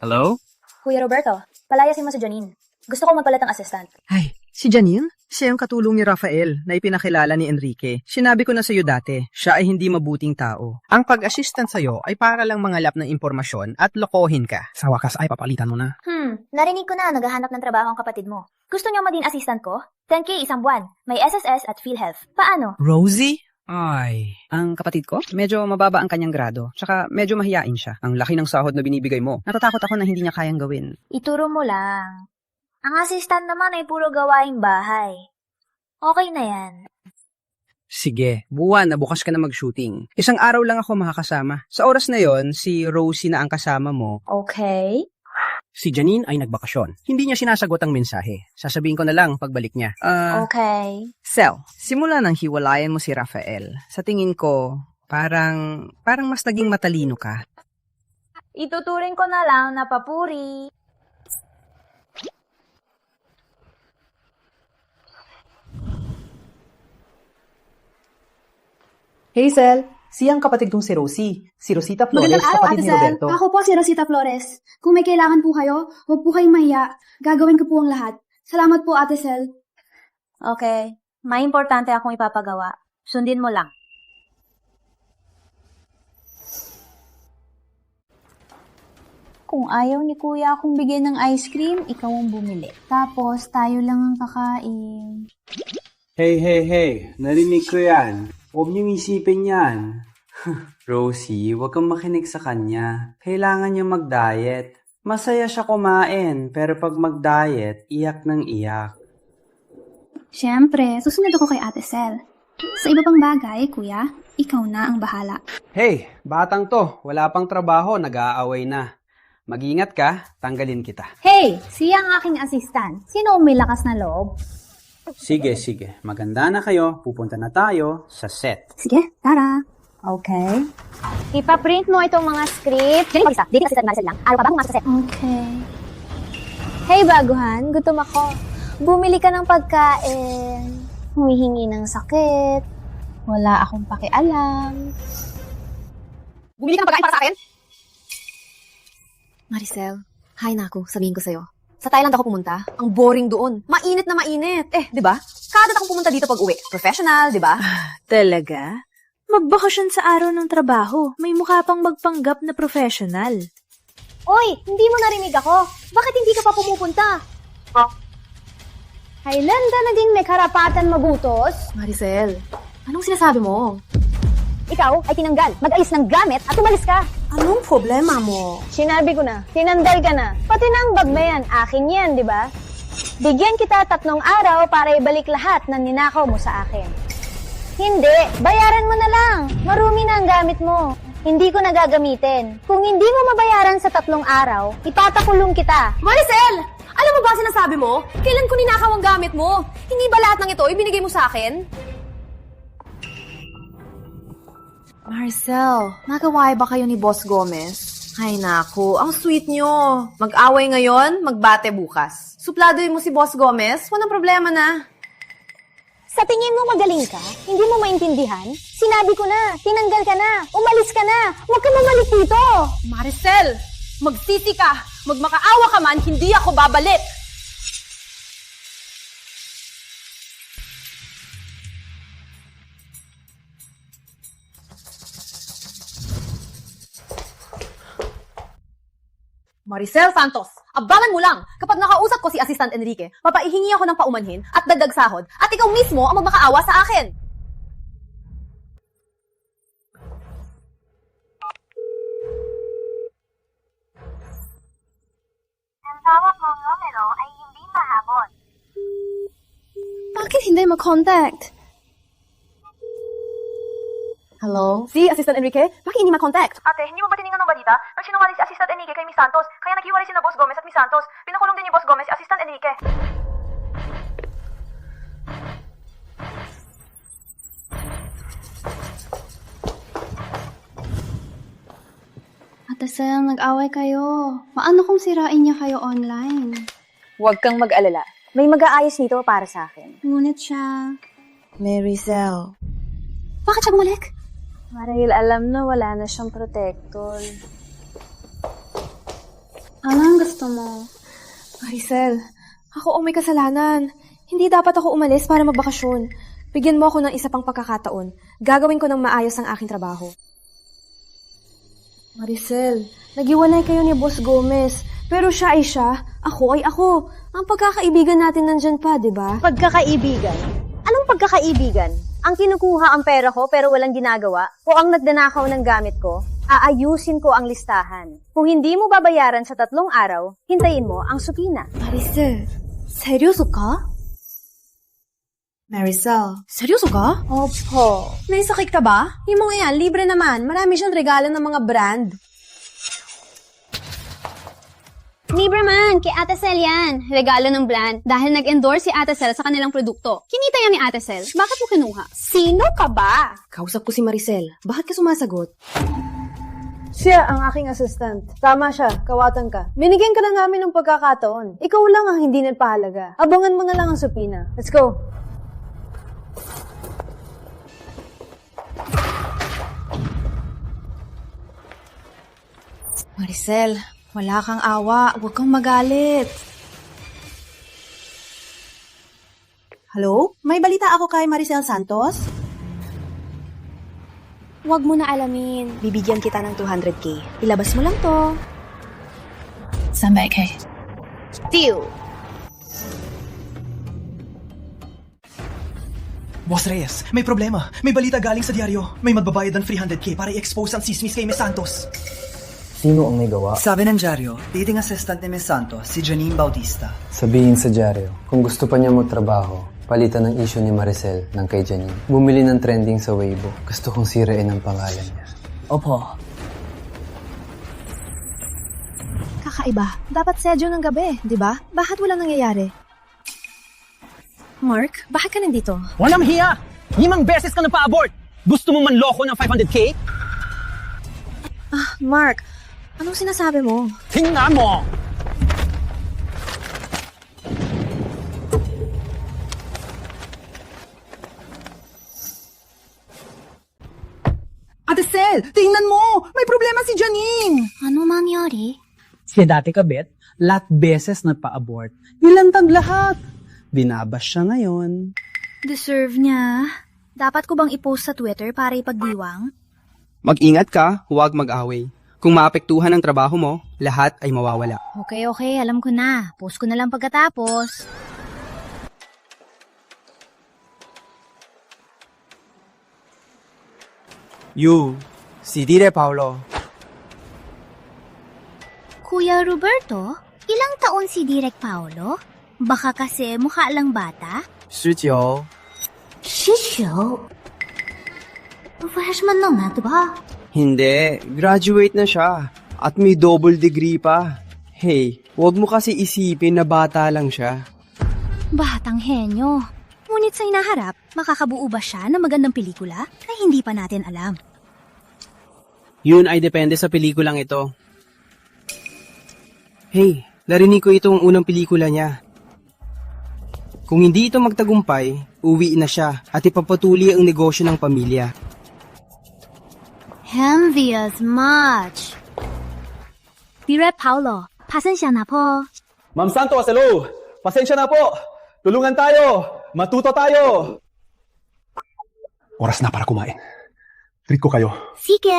Hello? Kuya Roberto, palayasin mo si Janine. Gusto ko magpalit ng assistant. Ay, si Janine? Siya yung katulong ni Rafael na ipinakilala ni Enrique. Sinabi ko na sa'yo dati, siya ay hindi mabuting tao. Ang pag-assistant sa'yo ay para lang mangalap ng impormasyon at lokohin ka. Sa wakas ay papalitan mo na. Narinig ko na naghahanap ng trabaho ang kapatid mo. Gusto niyo maging assistant ko? 10K isang buwan. May SSS at PhilHealth. Paano? Rosie? Ay, ang kapatid ko, medyo mababa ang kanyang grado. Tsaka medyo mahiyain siya. Ang laki ng sahod na binibigay mo. Natatakot ako na hindi niya kayang gawin. Ituro mo lang. Ang assistant naman ay puro gawaing bahay. Okay na yan. Sige, buwan na bukas ka na mag-shooting. Isang araw lang ako makakasama. Sa oras na yon, si Rosie na ang kasama mo. Okay. Si Janine ay nagbakasyon. Hindi niya sinasagot ang mensahe. Sasabihin ko na lang pagbalik niya. Okay. Sel, simula nang hiwalayan mo si Rafael, sa tingin ko, parang mas naging matalino ka. Ituturing ko na lang na papuri. Hazel, siyang kapatid kong si Rosie. Si Rosita Flores, Magandang araw, kapatid Ate ni Sel. Roberto. Ako po si Rosita Flores. Kung may kailangan po kayo, huwag po kayong mahiya. Gagawin ko po ang lahat. Salamat po, Ate Sel. Okay. May importante akong ipapagawa. Sundin mo lang. Kung ayaw ni Kuya akong bigyan ng ice cream, ikaw ang bumili. Tapos, tayo lang ang kakain. Hey, narinig ko yan. Huwag niyong isipin yan. Rosie, huwag kang makinig sa kanya. Kailangan niya mag-diet. Masaya siya kumain, pero pag mag-diet, iyak ng iyak. Siyempre, susunod ako kay Ate Sel. Sa iba pang bagay, Kuya, ikaw na ang bahala. Hey, batang to, wala pang trabaho, nag-aaway na. Mag-ingat ka, tanggalin kita. Hey, siya ang aking assistant. Sino ang may lakas na loob? Sige, maganda na kayo, pupunta na tayo sa set. Sige, tara. Okay. Ipaprint mo itong mga script. Janine Marisa, dating assistant Maricel lang. Araw pa ba pumasok sa set? Okay. Hey, baguhan. Gutom ako. Bumili ka ng pagkain. Humihingi ng sakit. Wala akong pakialam. Bumili ka ng pagkain para sa akin? Maricel, hi na ako, sabihin ko sa'yo. Sa Thailand ako pumunta. Ang boring doon. Mainit na mainit. Di ba? Kada akong pumunta dito pag uwi. Professional, di ba? Talaga? Magbakasyon sa araw ng trabaho. May mukha pang magpanggap na professional. Oy, hindi mo narinig ako. Bakit hindi ka pa pumupunta? Hailanda naging may karapatan magutos? Maricel, anong sinasabi mo? Ikaw ay tinanggal, mag-ayos ng gamit at umalis ka. Anong problema mo? Sinabi ko na, tinanggal ka na. Pati na ang bag na yan, akin yan, di ba? Bigyan kita 3 araw para ibalik lahat ng ninakaw mo sa akin. Hindi, bayaran mo na lang. Marumi na ang gamit mo. Hindi ko na gagamitin. Kung hindi mo mabayaran sa 3 araw, ipatakulong kita. Maricel! Alam mo ba sinasabi mo? Kailan ko ninakaw ang gamit mo? Hindi ba lahat ng ito ibinigay mo sa akin? Maricel, nagaway ba kayo ni Boss Gomez? Ay naku, ang sweet nyo. Mag-away ngayon, magbate bukas. Supladoy mo si Boss Gomez, walang problema na. Sa tingin mo magaling ka? Hindi mo maintindihan? Sinabi ko na, tinanggal ka na, umalis ka na, huwag ka mamalik dito! Maricel, magsisi ka, magmakaawa ka man, hindi ako babalik. Maricel Santos, abangan mo lang! Kapag nakausap ko si Assistant Enrique, papaihingi ako ng paumanhin at dagdag sahod at ikaw mismo ang magmakaawa sa akin! Ang tawag mong numero ay hindi mahabol. Bakit hindi mag-contact? Hello? Si Assistant Enrique? Bakit hindi ma-contact? Ate, hindi mo ba tiningnan ng balita? Nagsinungaling si Assistant Enrique kay Miss Santos, kaya naghiwalay sina Boss Gomez at Miss Santos. Pinakulong din ni Boss Gomez si Assistant Enrique. Ate Sel, nag-away kayo. Paano kung sirain niya kayo online? Huwag kang mag-alala. May mag-aayos nito para sa akin. Ngunit siya... Maricel. Bakit siya bumalik? Marahil alam na wala na siyang protector. Anong gusto mo? Maricel, ako ang may kasalanan. Hindi dapat ako umalis para magbakasyon. Bigyan mo ako ng isa pang pagkakataon. Gagawin ko ng maayos ang aking trabaho. Maricel, nagiwalay kayo ni Boss Gomez. Pero siya ay siya, ako ay ako. Ang pagkakaibigan natin nandyan pa, di ba? Pagkakaibigan? Anong pagkakaibigan? Ang kinukuha ang pera ko pero walang ginagawa? O ang nagnanakaw ng gamit ko? Aayusin ko ang listahan. Kung hindi mo babayaran sa 3 araw, hintayin mo ang supina. Maricel, seryoso ka? Maricel. Seryoso ka? Opo. May sakit ka ba? Yung mga yan, libre naman. Marami siyang regalo ng mga brand. Libre man, kay Ate Sel yan. Regalo ng brand dahil nag-endorse si Ate Sel sa kanilang produkto. Kinita yan ni Ate Sel. Bakit mo kinuha? Sino ka ba? Kausap ko si Maricel. Bakit ka sumasagot? Siya ang aking assistant. Tama siya, kawatan ka. Binigyan ka na namin ng pagkakataon. Ikaw lang ang hindi nagpahalaga. Abangan mo na lang ang supina. Let's go. Maricel, wala kang awa. Huwag kang magalit. Hello? May balita ako kay Maricel Santos? Huwag mo na alamin. Bibigyan kita ng 200k. Ilabas mo lang to. 300k. Deal! Boss Reyes, may problema. May balita galing sa dyaryo. May magbabayad ng 300k para i-expose ang sismis kay Miss Santos. Sino ang may gawa? Sabi ng dyaryo, dating assistant ni Miss Santos, si Janine Bautista. Sabihin sa dyaryo, kung gusto pa niya magtrabaho, palitan ng issue ni Maricel ng kay Janine. Bumili ng trending sa Weibo. Gusto kong sirain ang pangalan niya. Opo. Kakaiba. Dapat sedyo ng gabi, di ba? Bakit walang nangyayari? Mark, bakit ka nandito? Walang hiya! 5 beses ka na pa-abort! Gusto mong manloko ng 500k? Mark, anong sinasabi mo? Tingnan mo! Ate Sel, tingnan mo! May problema si Janine! Ano mangyari? Si dati kabit, lahat beses nagpa-abort. Nilantad lahat. Binabas siya ngayon. Deserve niya. Dapat ko bang i-post sa Twitter para ipagdiwang? Mag-ingat ka, huwag mag-away. Kung maapektuhan ang trabaho mo, lahat ay mawawala. Okay, alam ko na. Post ko na lang pagkatapos. Si Dire Paolo. Kuya Roberto, ilang taon si Direk Paolo? Baka kasi mukha lang bata? 19. 19? Freshman lang na, diba? Hindi, graduate na siya. At may double degree pa. Hey, huwag mo kasi isipin na bata lang siya. Batang henyo. Ngunit sa hinaharap, makakabuo ba siya ng magandang pelikula na hindi pa natin alam? Yun ay depende sa pelikulang ito. Hey, narinig ko itong unang pelikula niya. Kung hindi ito magtagumpay, uwi na siya at ipapatuloy ang negosyo ng pamilya. Envious much. Dire Paulo, pasensya na po. Ma'am Santos, hello! Pasensya na po! Tulungan tayo! Matuto tayo! Oras na para kumain. Treat ko kayo. Sige.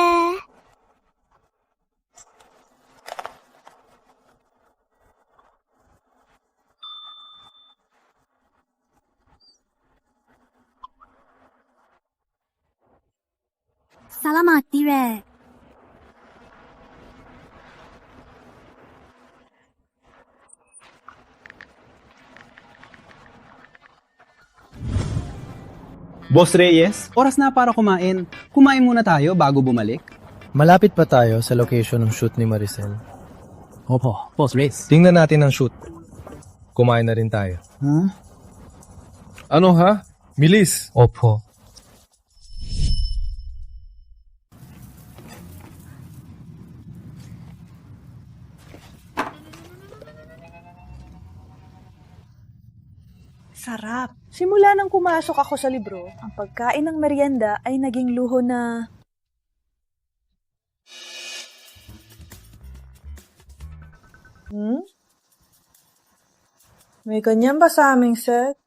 Salamat, Dire. Boss Reyes, oras na para kumain. Kumain muna tayo bago bumalik. Malapit pa tayo sa location ng shoot ni Maricel. Opo, Boss Reyes. Tingnan natin ang shoot. Kumain na rin tayo. Huh? Ano ha? Milis? Opo. Sarap. Simula nang pumasok ako sa libro, ang pagkain ng merienda ay naging luho na... May ganyan ba sa aming set?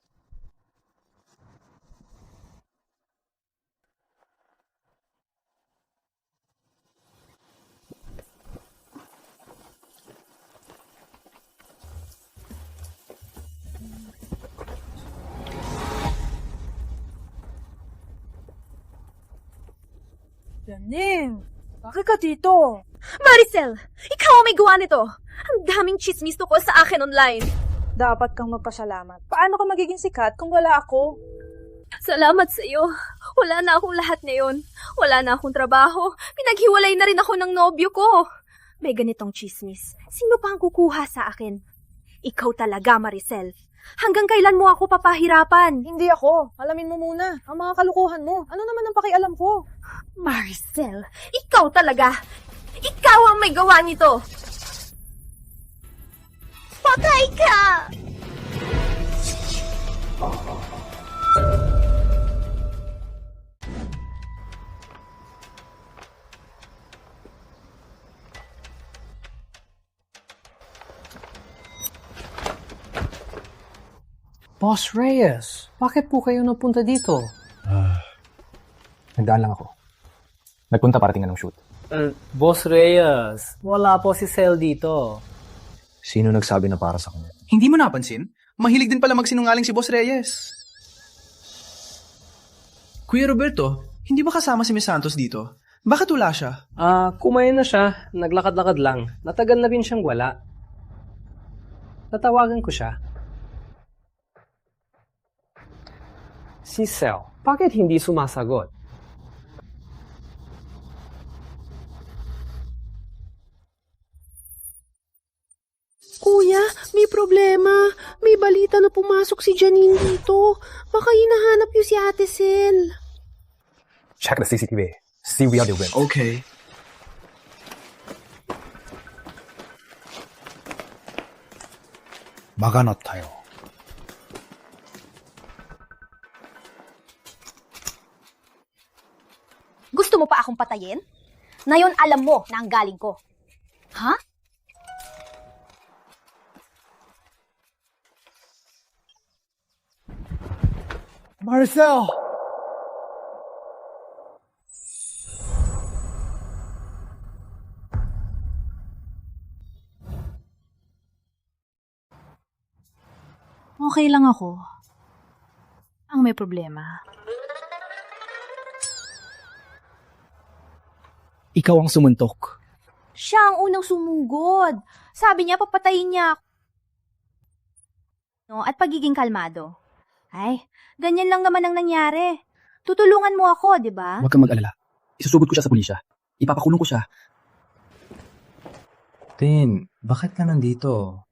Janine, bakit ka dito? Maricel, ikaw ang may gawa nito. Ang daming chismis tungkol sa akin online. Dapat kang magpasalamat. Paano ka magiging sikat kung wala ako? Salamat sa iyo. Wala na akong lahat ngayon. Wala na akong trabaho. Pinaghiwalay na rin ako ng nobyo ko. May ganitong chismis. Sino pa ang kukuha sa akin? Ikaw talaga, Maricel. Hanggang kailan mo ako papahirapan? Hindi ako. Alamin mo muna ang mga kalukuhan mo. Ano naman ang pakialam ko? Maricel, ikaw talaga. Ikaw ang may gawa nito. Patay ka! Boss Reyes, bakit po kayo napunta dito? Nagdaan lang ako. Nagpunta para tingnan ng shoot. Boss Reyes, wala po si Cel dito. Sino nagsabi na para sa kanya? Hindi mo napansin? Mahilig din pala magsinungaling si Boss Reyes. Kuya Roberto, hindi ba kasama si Miss Santos dito? Bakit wala siya? Kumain na siya. Naglakad-lakad lang. Natagal na rin siyang wala. Tatawagan ko siya. Si Cel, bakit hindi sumasagot? Kuya, may problema. May balita na pumasok si Janine dito. Baka hinahanap niyo si Ate Cel. Check the CCTV. See we are the win. Okay. 막아놨다요. Gusto mo pa akong patayin? Ngayon alam mo na ang galing ko. Ha? Marcel! Okay lang ako. Ang may problema. Ikaw ang sumuntok. Siya ang unang sumugod. Sabi niya papatayin niya ako. No, at pagiging kalmado. Ay, ganyan lang naman ang nangyari. Tutulungan mo ako, di ba? Huwag kang mag-alala. Isusugod ko siya sa pulisya. Ipapakulong ko siya. Tin, bakit ka nandito?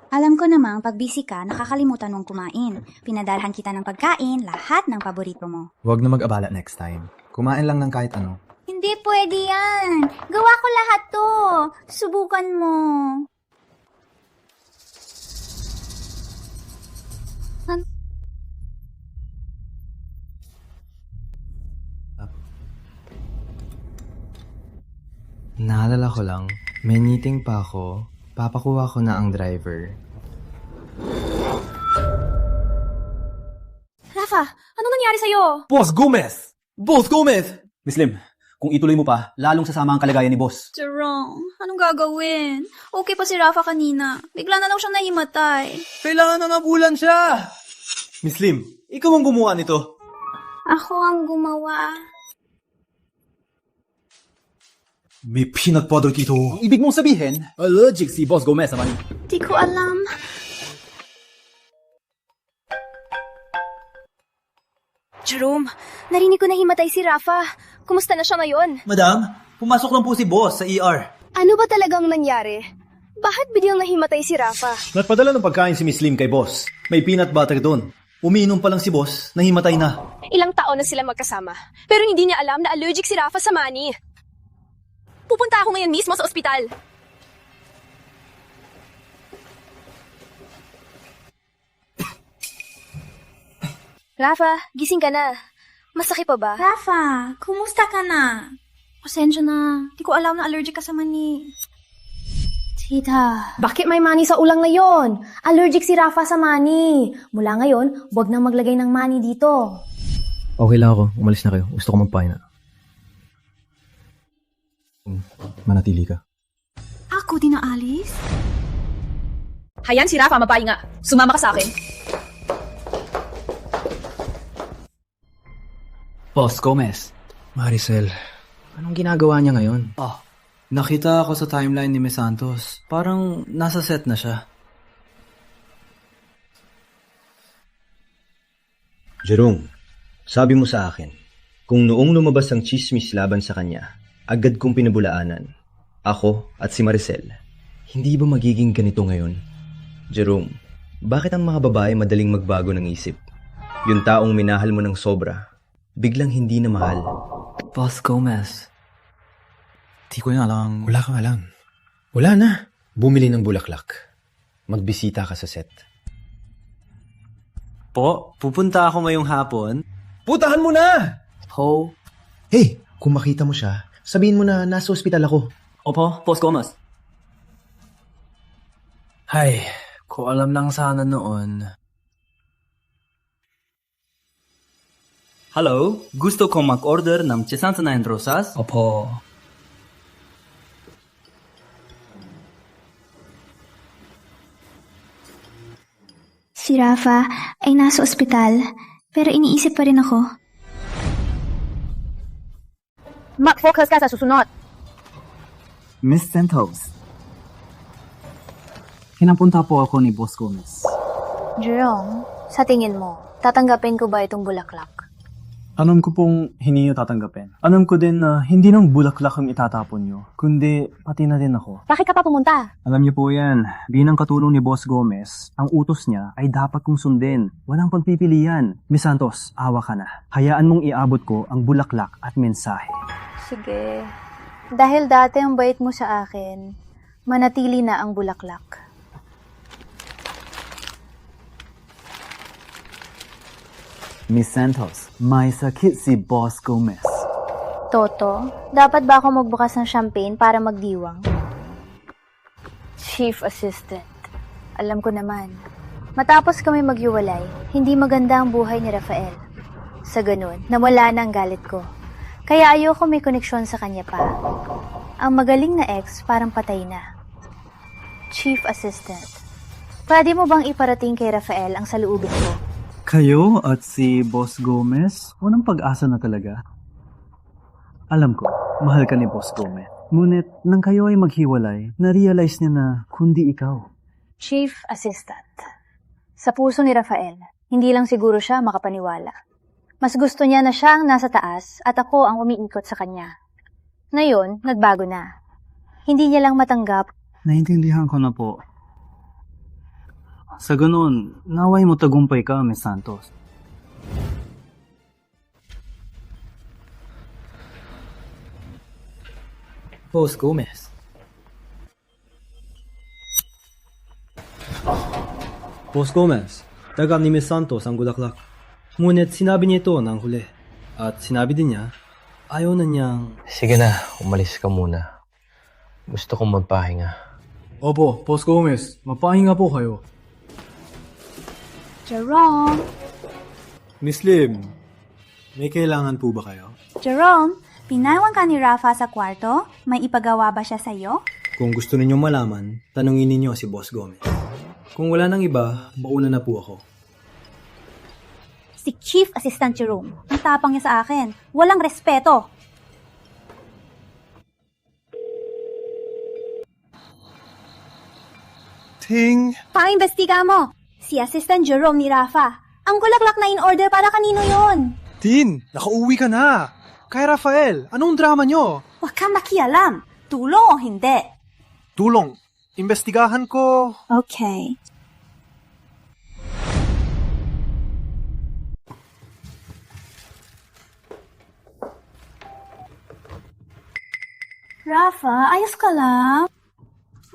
Alam ko namang pag busy ka, nakakalimutan mong kumain. Pinadalhan kita ng pagkain, lahat ng paborito mo. Huwag na mag-abala next time. Kumain lang ng kahit ano. Hindi pwede yan. Gawa ko lahat to. Subukan mo. Naalala ko lang, may meeting pa ako. Papakuha ko na ang driver. Rafa, anong nangyari sa'yo? Boss Gomez! Boss Gomez! Miss Lim, kung ituloy mo pa, lalong sasama ang kalagayan ni boss. Jerome, anong gagawin? Okay pa si Rafa kanina. Bigla na lang siyang nahimatay. Kailangan ng ambulan siya! Miss Lim, ikaw ang gumawa nito. Ako ang gumawa. May peanut butter dito. Ang ibig mong sabihin, allergic si Boss Gomez sa mani. Di ko alam. Jerome, narinig ko na himatay si Rafa. Kumusta na siya ngayon? Madam, pumasok lang po si boss sa ER. Ano ba talagang nangyari? Bakit biglang nahimatay si Rafa? Nagpadala ng pagkain si Miss Lim kay boss. May peanut butter doon. Umiinom pa lang si boss, nahimatay na. Ilang taon na sila magkasama. Pero hindi niya alam na allergic si Rafa sa mani. Pupunta ako ngayon mismo sa ospital. Rafa, gising ka na. Masakit pa ba? Rafa, kumusta ka na? Pasensya na. Di ko alam na allergic ka sa mani. Tita, bakit may mani sa ulang ngayon? Allergic si Rafa sa mani. Mula ngayon, huwag nang maglagay ng mani dito. Okay lang ako. Umalis na kayo. Gusto ko magpahinga. Manatili ka. Ako din na alis? Hayan si Rafa, mapahinga. Sumama ka sa akin. Boss Gomez. Maricel, anong ginagawa niya ngayon? Oh, Nakita ako sa timeline ni Miss Santos. Parang nasa set na siya. Jerome, sabi mo sa akin, kung noong lumabas ang chismis laban sa kanya, agad kong pinabulaanan. Ako at si Maricel. Hindi ba magiging ganito ngayon? Jerome, bakit ang mga babae madaling magbago ng isip? Yung taong minahal mo ng sobra, biglang hindi na mahal. Boss Gomez. Di ko na alam. Wala kang alam. Wala na. Bumili ng bulaklak. Magbisita ka sa set. Po, pupunta ako ngayong hapon. Putahan mo na! Ho? Hey, kung makita mo siya, sabihin mo na nasa ospital ako. Opo, Boss Gomez. Hay, kung alam lang sana noon. Hello, gusto kong mag-order ng Chesansanay Rosas? Opo. Si Rafa ay nasa ospital, pero iniisip pa rin ako. Mag-focus ka sa susunod. Miss Santos. Kinapunta po ako ni Boss Gomez. Jerome, sa tingin mo, tatanggapin ko ba itong bulaklak? Alam ko pong hindi nyo tatanggapin. Alam ko din na hindi nang bulaklak ang itatapon nyo, kundi pati na din ako. Bakit ka pa pumunta? Alam niyo po yan, bilang katulong ni Boss Gomez, ang utos niya ay dapat kong sundin. Walang pagpipilian. Miss Santos, awa ka na. Hayaan mong iabot ko ang bulaklak at mensahe. Sige. Dahil dati ang bait mo sa akin, manatili na ang bulaklak. Miss Santos, may sakit si Boss Gomez. Toto, dapat ba ako magbukas ng champagne para magdiwang? Chief Assistant, alam ko naman. Matapos kami maghiwalay, hindi maganda ang buhay ni Rafael. Sa ganun, nawala na ang galit ko. Kaya ayoko may koneksyon sa kanya pa. Ang magaling na ex parang patay na. Chief Assistant, pwede mo bang iparating kay Rafael ang saluubin ko? Kayo at si Boss Gomez, unang pag-asa na talaga. Alam ko, mahal ka ni Boss Gomez. Ngunit, nang kayo ay maghiwalay, na-realize niya na kundi ikaw. Chief Assistant, sa puso ni Rafael, hindi lang siguro siya makapaniwala. Mas gusto niya na siya ang nasa taas at ako ang umiikot sa kanya. Ngayon, nagbago na. Hindi niya lang matanggap. Naintindihan ko na po. Sa ganun, naway mo tagumpay ka, Miss Santos. Boss Gomez. Boss Gomez, tagap ni Miss Santos ang bulaklak. Ngunit sinabi niya ito ng huli. At sinabi din niya, ayaw na niyang... Sige na, umalis ka muna. Gusto kong magpahinga. Opo, Boss Gomez, mapahinga po kayo. Jerome! Miss Lim, may kailangan po ba kayo? Jerome, pinawan ka ni Rafa sa kwarto? May ipagawa ba siya sa'yo? Kung gusto ninyong malaman, tanungin ninyo si Boss Gomez. Kung wala nang iba, bauna na po ako. Si Chief Assistant Jerome. Ang tapang niya sa akin. Walang respeto. Ting! Paimbestiga mo. Si Assistant Jerome ni Rafa. Ang bulaklak na in order para kanino yon? Tin! Nakauwi ka na! Kay Rafael, anong drama nyo? Huwag kang makialam. Tulong o hindi? Tulong. Imbestigahan ko. Okay. Rafa, ayos ka lang?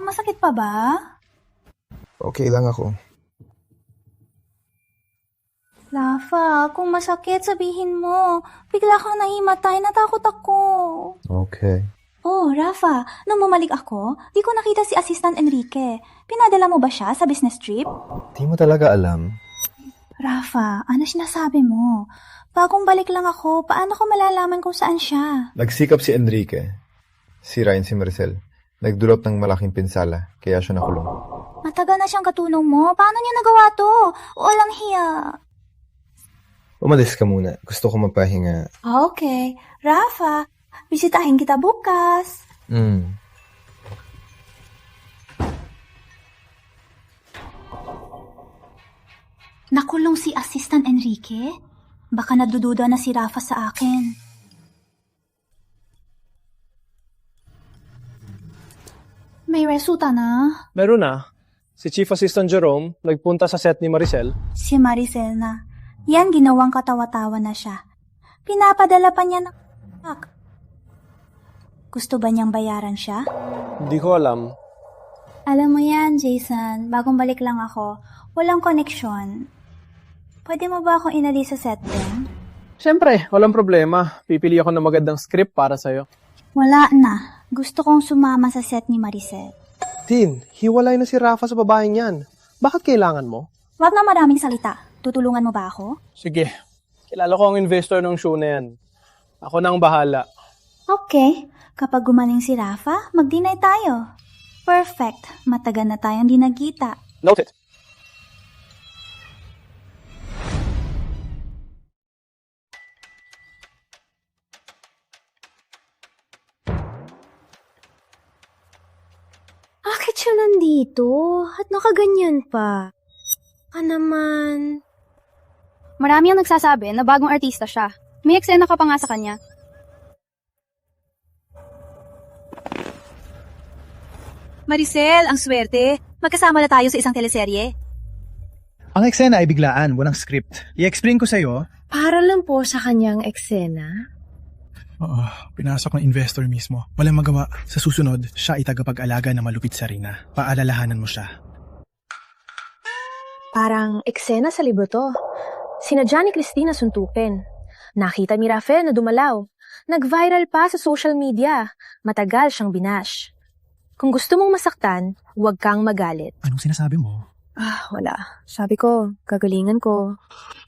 Masakit pa ba? Okay lang ako. Rafa, kung masakit, sabihin mo. Bigla kang nahimatay, natakot ako. Okay. Oh, Rafa, nung bumalik ako, di ko nakita si Assistant Enrique. Pinadala mo ba siya sa business trip? Di mo talaga alam. Rafa, ano sinasabi mo? Bagong balik lang ako, paano ko malalaman kung saan siya? Nagsikap si Enrique. Sirain si Maricel. Nagdulot ng malaking pinsala, kaya siya nakulong. Matagal na siyang katulong mo. Paano niya nagawa to? Walang hiya. Umalis ka muna. Gusto ko magpahinga. Okay. Rafa, bisitahin kita bukas. Nakulong si Assistant Enrique? Baka nadududa na si Rafa sa akin. May resulta na. Meron na. Si Chief Assistant Jerome nagpunta sa set ni Maricel. Si Maricel na. Yan, ginawang katawa-tawa na siya. Pinapadala pa niya ng... Gusto ba niyang bayaran siya? Hindi ko alam. Alam mo yan, Jason. Bagong balik lang ako. Walang koneksyon. Pwede mo ba akong inalis sa set din? Siyempre, walang problema. Pipili ako ng magandang script para sa'yo. Wala na. Gusto kong sumama sa set ni Maricel. Tin, hiwalay na si Rafa sa babaeng yan. Bakit kailangan mo? Wag na maraming salita. Tutulungan mo ba ako? Sige. Kilala ko ang investor ng show na yan. Ako na ang bahala. Okay. Kapag gumaling si Rafa, mag-dinay tayo. Perfect. Matagal na tayong di nagkita. Noted. Bakit siya nandito? At nakaganyan pa? Naman... Marami ang nagsasabi na bagong artista siya. May eksena ka pa nga sa kanya. Maricel, ang swerte. Magkasama na tayo sa isang teleserye. Ang eksena ay biglaan, walang script. I-explain ko sa'yo. Para lang po sa kanyang eksena. Oo, pinasok ng investor mismo. Walang magawa. Sa susunod, siya ay tagapag-alaga na malupit sa Rina. Paalalahanan mo siya. Parang eksena sa libro to. Sinadya ni Christina suntukin. Nakita ni Rafael na dumalaw. Nag-viral pa sa social media. Matagal siyang binash. Kung gusto mong masaktan, huwag kang magalit. Anong sinasabi mo? Wala. Sabi ko, gagalingan ko.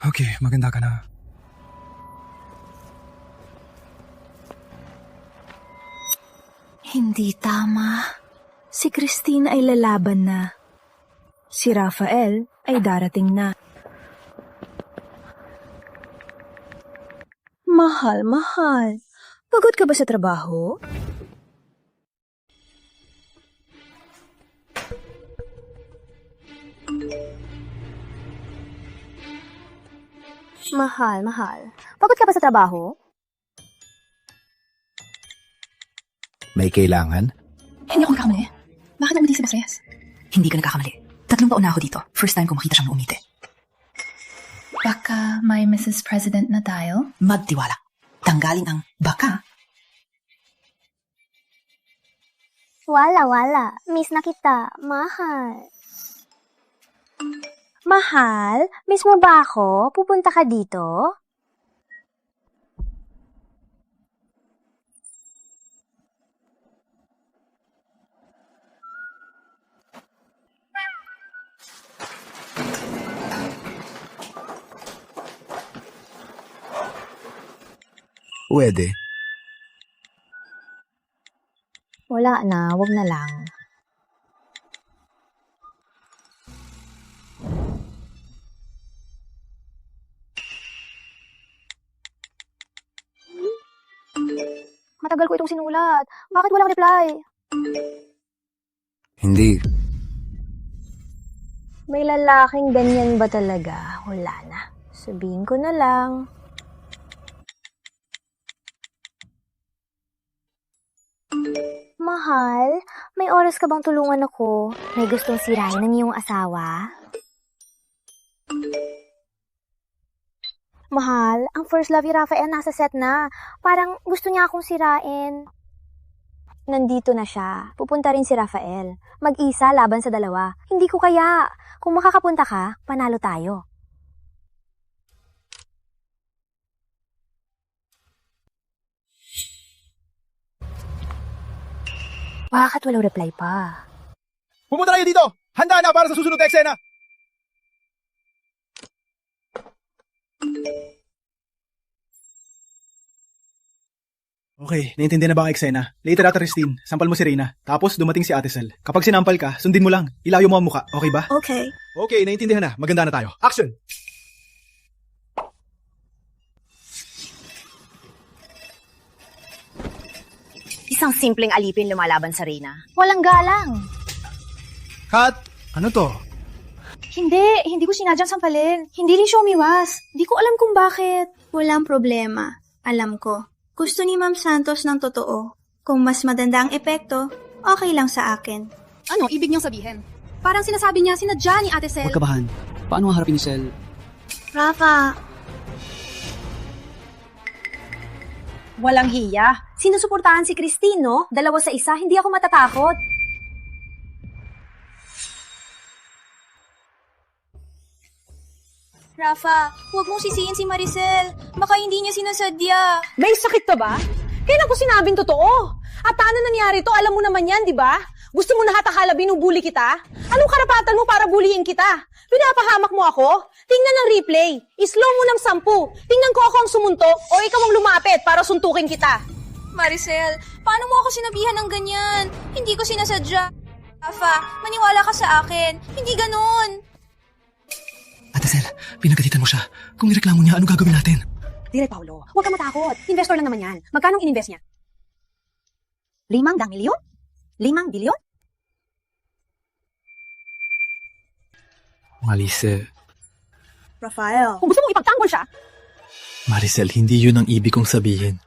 Okay, maganda ka na. Hindi tama. Si Christine ay lalaban na. Si Rafael ay darating na. Mahal. Pagod ka ba sa trabaho? Mahal. Pagod ka ba sa trabaho? May kailangan? Hindi ako nagkakamali. Bakit umiti si Basayas? Hindi ka nagkakamali. 3 taon na ako dito. First time ko makita siyang umiti. Baka may Mrs. President na tayo? Magtiwala. Tanggalin ang baka. Wala. Miss na kita. Mahal. Mahal? Miss mo ba ako? Pupunta ka dito? Pwede. Wala na, wag na lang. Matagal ko itong sinulat. Bakit walang reply? Hindi. May lalaking ganyan ba talaga? Wala na. Sabihin ko na lang. Mahal, may oras ka bang tulungan ako? May gustong sirain ng iyong asawa? Mahal, ang first love ni Rafael nasa set na. Parang gusto niya akong sirain. Nandito na siya. Pupunta rin si Rafael. Mag-isa laban sa dalawa. Hindi ko kaya. Kung makakapunta ka, panalo tayo. Bakit walang reply pa? Pumunta kayo dito! Handa na para sa susunod na eksena! Okay, naiintindihan na ba ang eksena? Later Ate Christine, sampal mo si Reyna. Tapos dumating si Ate Sel. Kapag sinampal ka, sundin mo lang. Ilayo mo ang muka, okay ba? Okay. Okay, naiintindihan na. Maganda na tayo. Action! Isang simpleng alipin lumalaban sa Reyna. Walang galang. Cut! Ano to? Hindi ko sinadyang sampalin. Hindi rin siya umiwas. Di ko alam kung bakit. Walang problema. Alam ko. Gusto ni Ma'am Santos ng totoo. Kung mas maganda ang epekto, okay lang sa akin. Ano ibig niyang sabihin? Parang sinasabi niya sinadya ni Ate Sel. Huwag kabahan. Paano haharapin ni Sel? Rafa, Walang hiya. Sinusuportahan si Christine, no? 2-1, hindi ako matatakot. Rafa, huwag mong sisihin si Maricel. Baka hindi niya sinasadya. May sakit ka ba? Kailan ko sinabing totoo? At paano nangyari to? Alam mo naman yan, di ba? Gusto mo na hatakala binubuli kita? Anong karapatan mo para bulihin kita? Pinapahamak mo ako? Tingnan ang replay. Islow mo ng 10. Tingnan ko ako ang sumuntok o ikaw ang lumapit para suntukin kita. Maricel, paano mo ako sinabihan ng ganyan? Hindi ko sinasadya. Rafa, maniwala ka sa akin. Hindi ganun. Ate Sel, pinagalitan mo siya. Kung nireklamo niya, ano gagawin natin? Dire, Paulo, huwag ka matakot. Investor lang naman yan. Magkano ininvest niya? 500 milyon? 5 bilyon? Maricel. Rafael. Kung gusto mong ipagtanggol siya, Maricel, hindi yun ang ibig kong sabihin.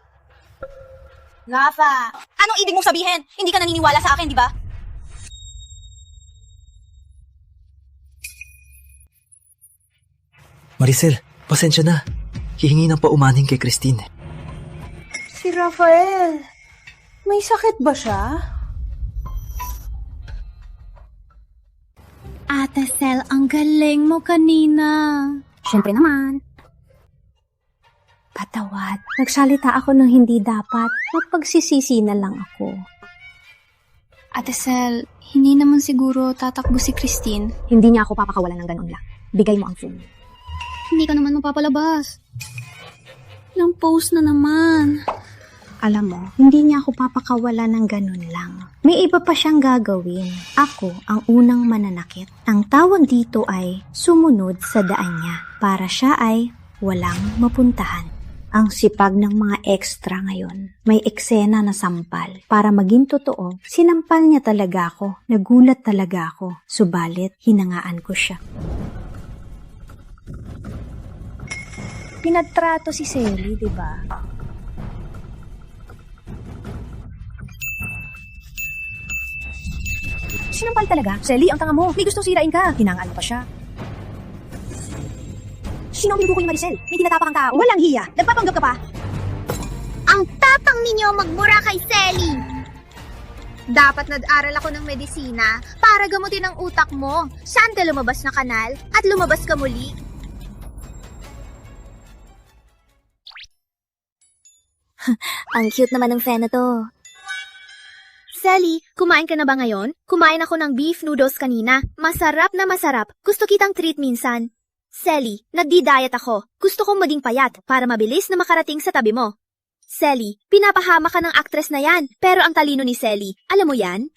Rafa, anong ibig mong sabihin? Hindi ka naniniwala sa akin, di ba? Maricel, pasensya na. Hihingi ng paumaning kay Christine. Si Rafael, may sakit ba siya? Ate Sel, ang galing mo kanina. Siyempre naman. Patawad. Nagsalita ako ng hindi dapat. Magpagsisisi na lang ako. Ate Sel, hindi naman siguro tatakbo si Christine. Hindi niya ako papakawalan ng ganun lang. Bigay mo ang phone. Hindi ka naman mapapalabas. Ilang post na naman. Alam mo, hindi niya ako papakawalan ng ganun lang. May iba pa siyang gagawin. Ako ang unang mananakit. Ang tawag dito ay sumunod sa daan niya para siya ay walang mapuntahan. Ang sipag ng mga extra ngayon. May eksena na sampal. Para maging totoo, sinampal niya talaga ako. Nagulat talaga ako. Subalit, hinangaan ko siya. Pinagtrato si Selly, di ba? Sinampal talaga? Selly, ang tanga mo. May gustong sirain ka. Hinangaan mo pa siya. Sino ang binubuko ni Maricel? May tinatapak ang tao. Walang hiya. Nagpapanggap ka pa. Ang tapang ninyo magmura kay Selly. Dapat nag-aral ako ng medisina para gamutin ang utak mo. Saan ka lumabas na kanal at lumabas ka muli? Ang cute naman ng fan na to. Sally, kumain ka na ba ngayon? Kumain ako ng beef noodles kanina. Masarap na masarap. Gusto kitang treat minsan. Sally, nagdi-diet ako. Gusto kong maging payat para mabilis na makarating sa tabi mo. Sally, pinapahama ka ng aktres na yan, pero ang talino ni Sally, alam mo yan?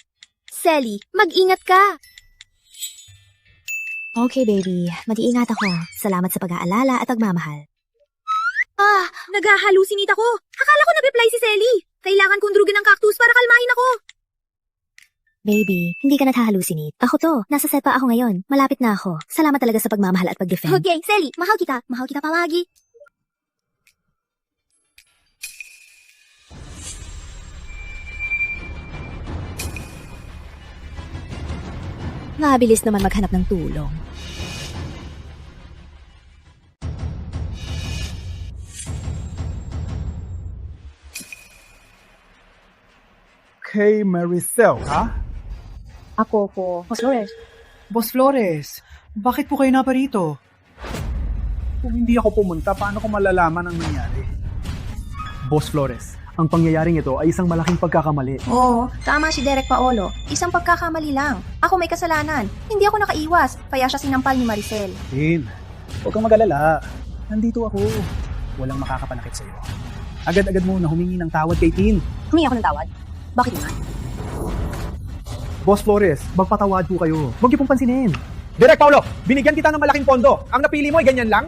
Sally, mag-ingat ka! Okay, baby. Mag-iingat ako. Salamat sa pag-aalala at pagmamahal. Naghahalusinate ako. Akala ko nag-reply si Sally. Kailangan kong drugin ng cactus para kalmahin ako. Baby, hindi ka naghahalusinate. Ako to. Nasa set pa ako ngayon. Malapit na ako. Salamat talaga sa pagmamahal at pag-defend. Okay, Sally, mahal kita. Mahal kita palagi. Mabilis naman maghanap ng tulong. Kay Maricel, ha? Ako po. Boss Flores. Boss Flores, bakit po kayo naparito? Kung hindi ako pumunta, paano ko malalaman ang nangyari? Boss Flores, ang pangyayaring ito ay isang malaking pagkakamali. Oo, tama si Derek Paolo. Isang pagkakamali lang. Ako may kasalanan. Hindi ako nakaiwas, kaya siya sinampal ni Maricel. Tin, huwag kang mag-alala. Nandito ako. Walang makakapanakit sa'yo. Agad-agad mo na humingi ng tawad kay Tin. Humingi ako ng tawad? Bakit naman? Boss Flores, magpatawad po kayo. Huwag niyo pong pansinin. Direk Paulo, binigyan kita ng malaking pondo. Ang napili mo ay ganyan lang?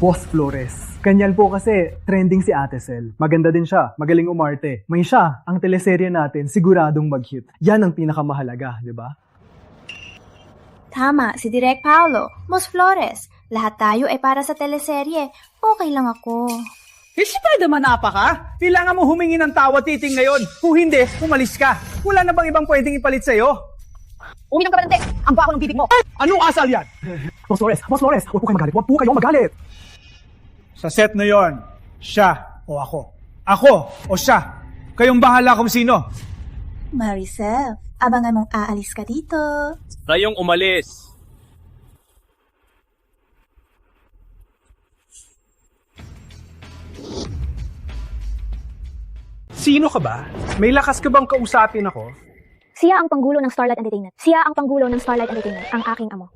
Boss Flores, ganyan po kasi trending si Ate Sel. Maganda din siya, magaling umarte. May siya, ang teleserye natin siguradong mag-hit. Yan ang pinakamahalaga, di ba? Tama, si Direk Paolo. Boss Flores, lahat tayo ay para sa teleserye. Okay lang ako. Hindi naman apa ka? Kailangan mo humingi ng tawad titing ngayon. Kung hindi, umalis ka. Wala na bang ibang pwedeng ipalit sa'yo? Uminang ka ba ng tek? Ang baho ng bibig mo. Anong asal yan? Boss Flores, huwag po kayo magalit. Huwag po kayo magalit. Sa set na yon, siya o ako. Ako o siya. Kayong bahala kung sino. Maricel, abangan mong aalis ka dito. Tayong umalis. Sino ka ba? May lakas ka bang kausapin ako? Siya ang panggulo ng Starlight Entertainment. Siya ang panggulo ng Starlight Entertainment, ang aking amo.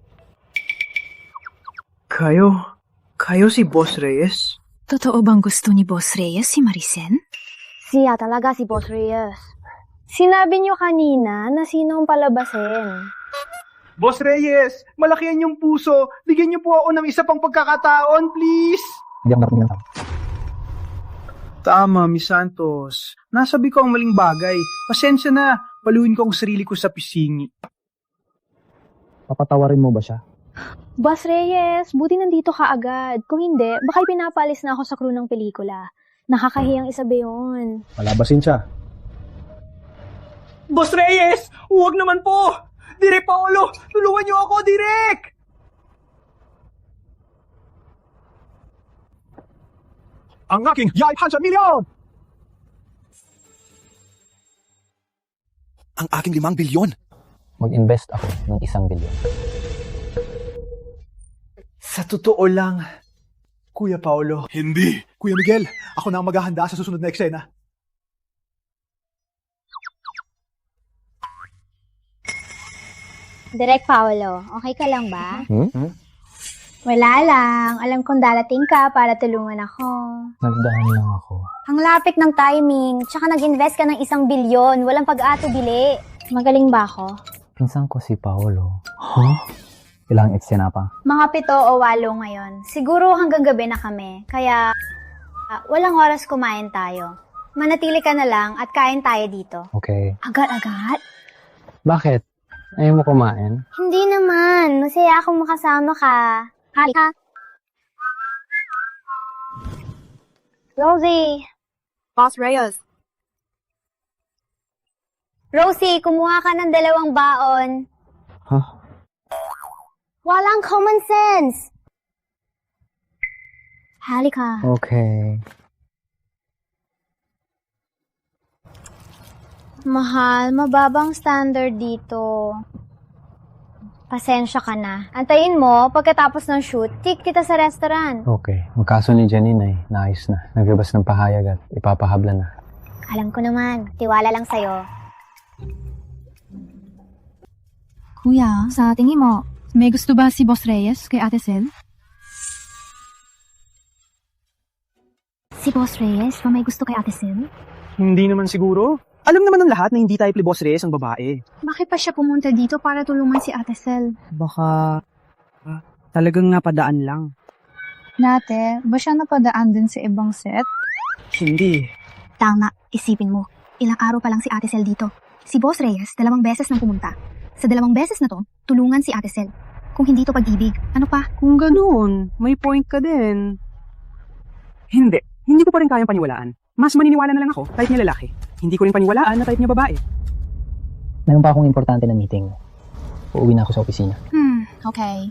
Kayo si Boss Reyes? Totoo bang gusto ni Boss Reyes si Maricen? Siya talaga si Boss Reyes. Sinabi niyo kanina na sino ang palabasin. Boss Reyes, malakihan yung puso. Bigyan niyo po ako ng isa pang pagkakataon, please. Hindi ako nakinig ng tao. Tama, Miss Santos. Nasabi ko ang maling bagay. Pasensya na. Paluin ko ang sarili ko sa pisingi. Papatawarin mo ba siya? Boss Reyes, buti nandito ka agad. Kung hindi, baka pinapalis na ako sa crew ng pelikula. Nakakahiyang isa ba yun? Palabasin siya. Boss Reyes, huwag naman po. Direk Paolo, tulungan niyo ako, Direk! Ang aking 500 milyon! Ang aking 5 bilyon. Mag-invest ako ng 1 bilyon. Sa totoo lang, Kuya Paolo. Hindi. Kuya Miguel, ako na ang maghahanda sa susunod na eksena. Direk Paolo, okay ka lang ba? Wala lang. Alam kong darating ka para tulungan ako. Nagdaan lang ako. Ang lapit ng timing, tsaka nag-invest ka ng 1 bilyon. Walang pag-atubili. Magaling ba ako? Pinsan ko si Paolo. Ilang eksena pa? Mga 7 o 8 ngayon. Siguro hanggang gabi na kami. Kaya, walang oras kumain tayo. Manatili ka na lang at kain tayo dito. Okay. Agad-agad? Bakit? Ayaw mo kumain? Hindi naman. Masaya akong makasama ka. Halika. Rosie. Boss Reyes. Rosie, kumuha ka ng 2 baon. Huh? Walang common sense. Halika. Okay. Mahal, mababang standard dito. Pasensya ka na. Antayin mo, pagkatapos ng shoot, tik kita sa restaurant. Okay, ang kaso ni Janine ay naayos na. Naglabas ng pahayag at ipapahabla na. Alam ko naman, tiwala lang sa'yo. Kuya, sa tingin mo, may gusto ba si Boss Reyes kay Ate Sel? Si Boss Reyes ba may gusto kay Ate Sel? Hindi naman siguro. Alam naman ng lahat na hindi type ni Boss Reyes ang babae. Bakit pa siya pumunta dito para tulungan si Ate Sel? Baka talagang napadaan lang. Nate, ba siya napadaan din sa ibang set? Hindi. Tama, isipin mo. Ilang araw pa lang si Ate Sel dito. Si Boss Reyes, 2 beses nang pumunta. Sa 2 beses na to, tulungan si Ate Sel. Kung hindi to pag-ibig, ano pa? Kung ganoon, may point ka din. Hindi ko pa rin kayang paniwalaan. Mas maniniwala na lang ako, type niya lalaki. Hindi ko rin paniwalaan na type niya babae. Mayroon pa akong importante na meeting. Uuwi na ako sa opisina. Okay.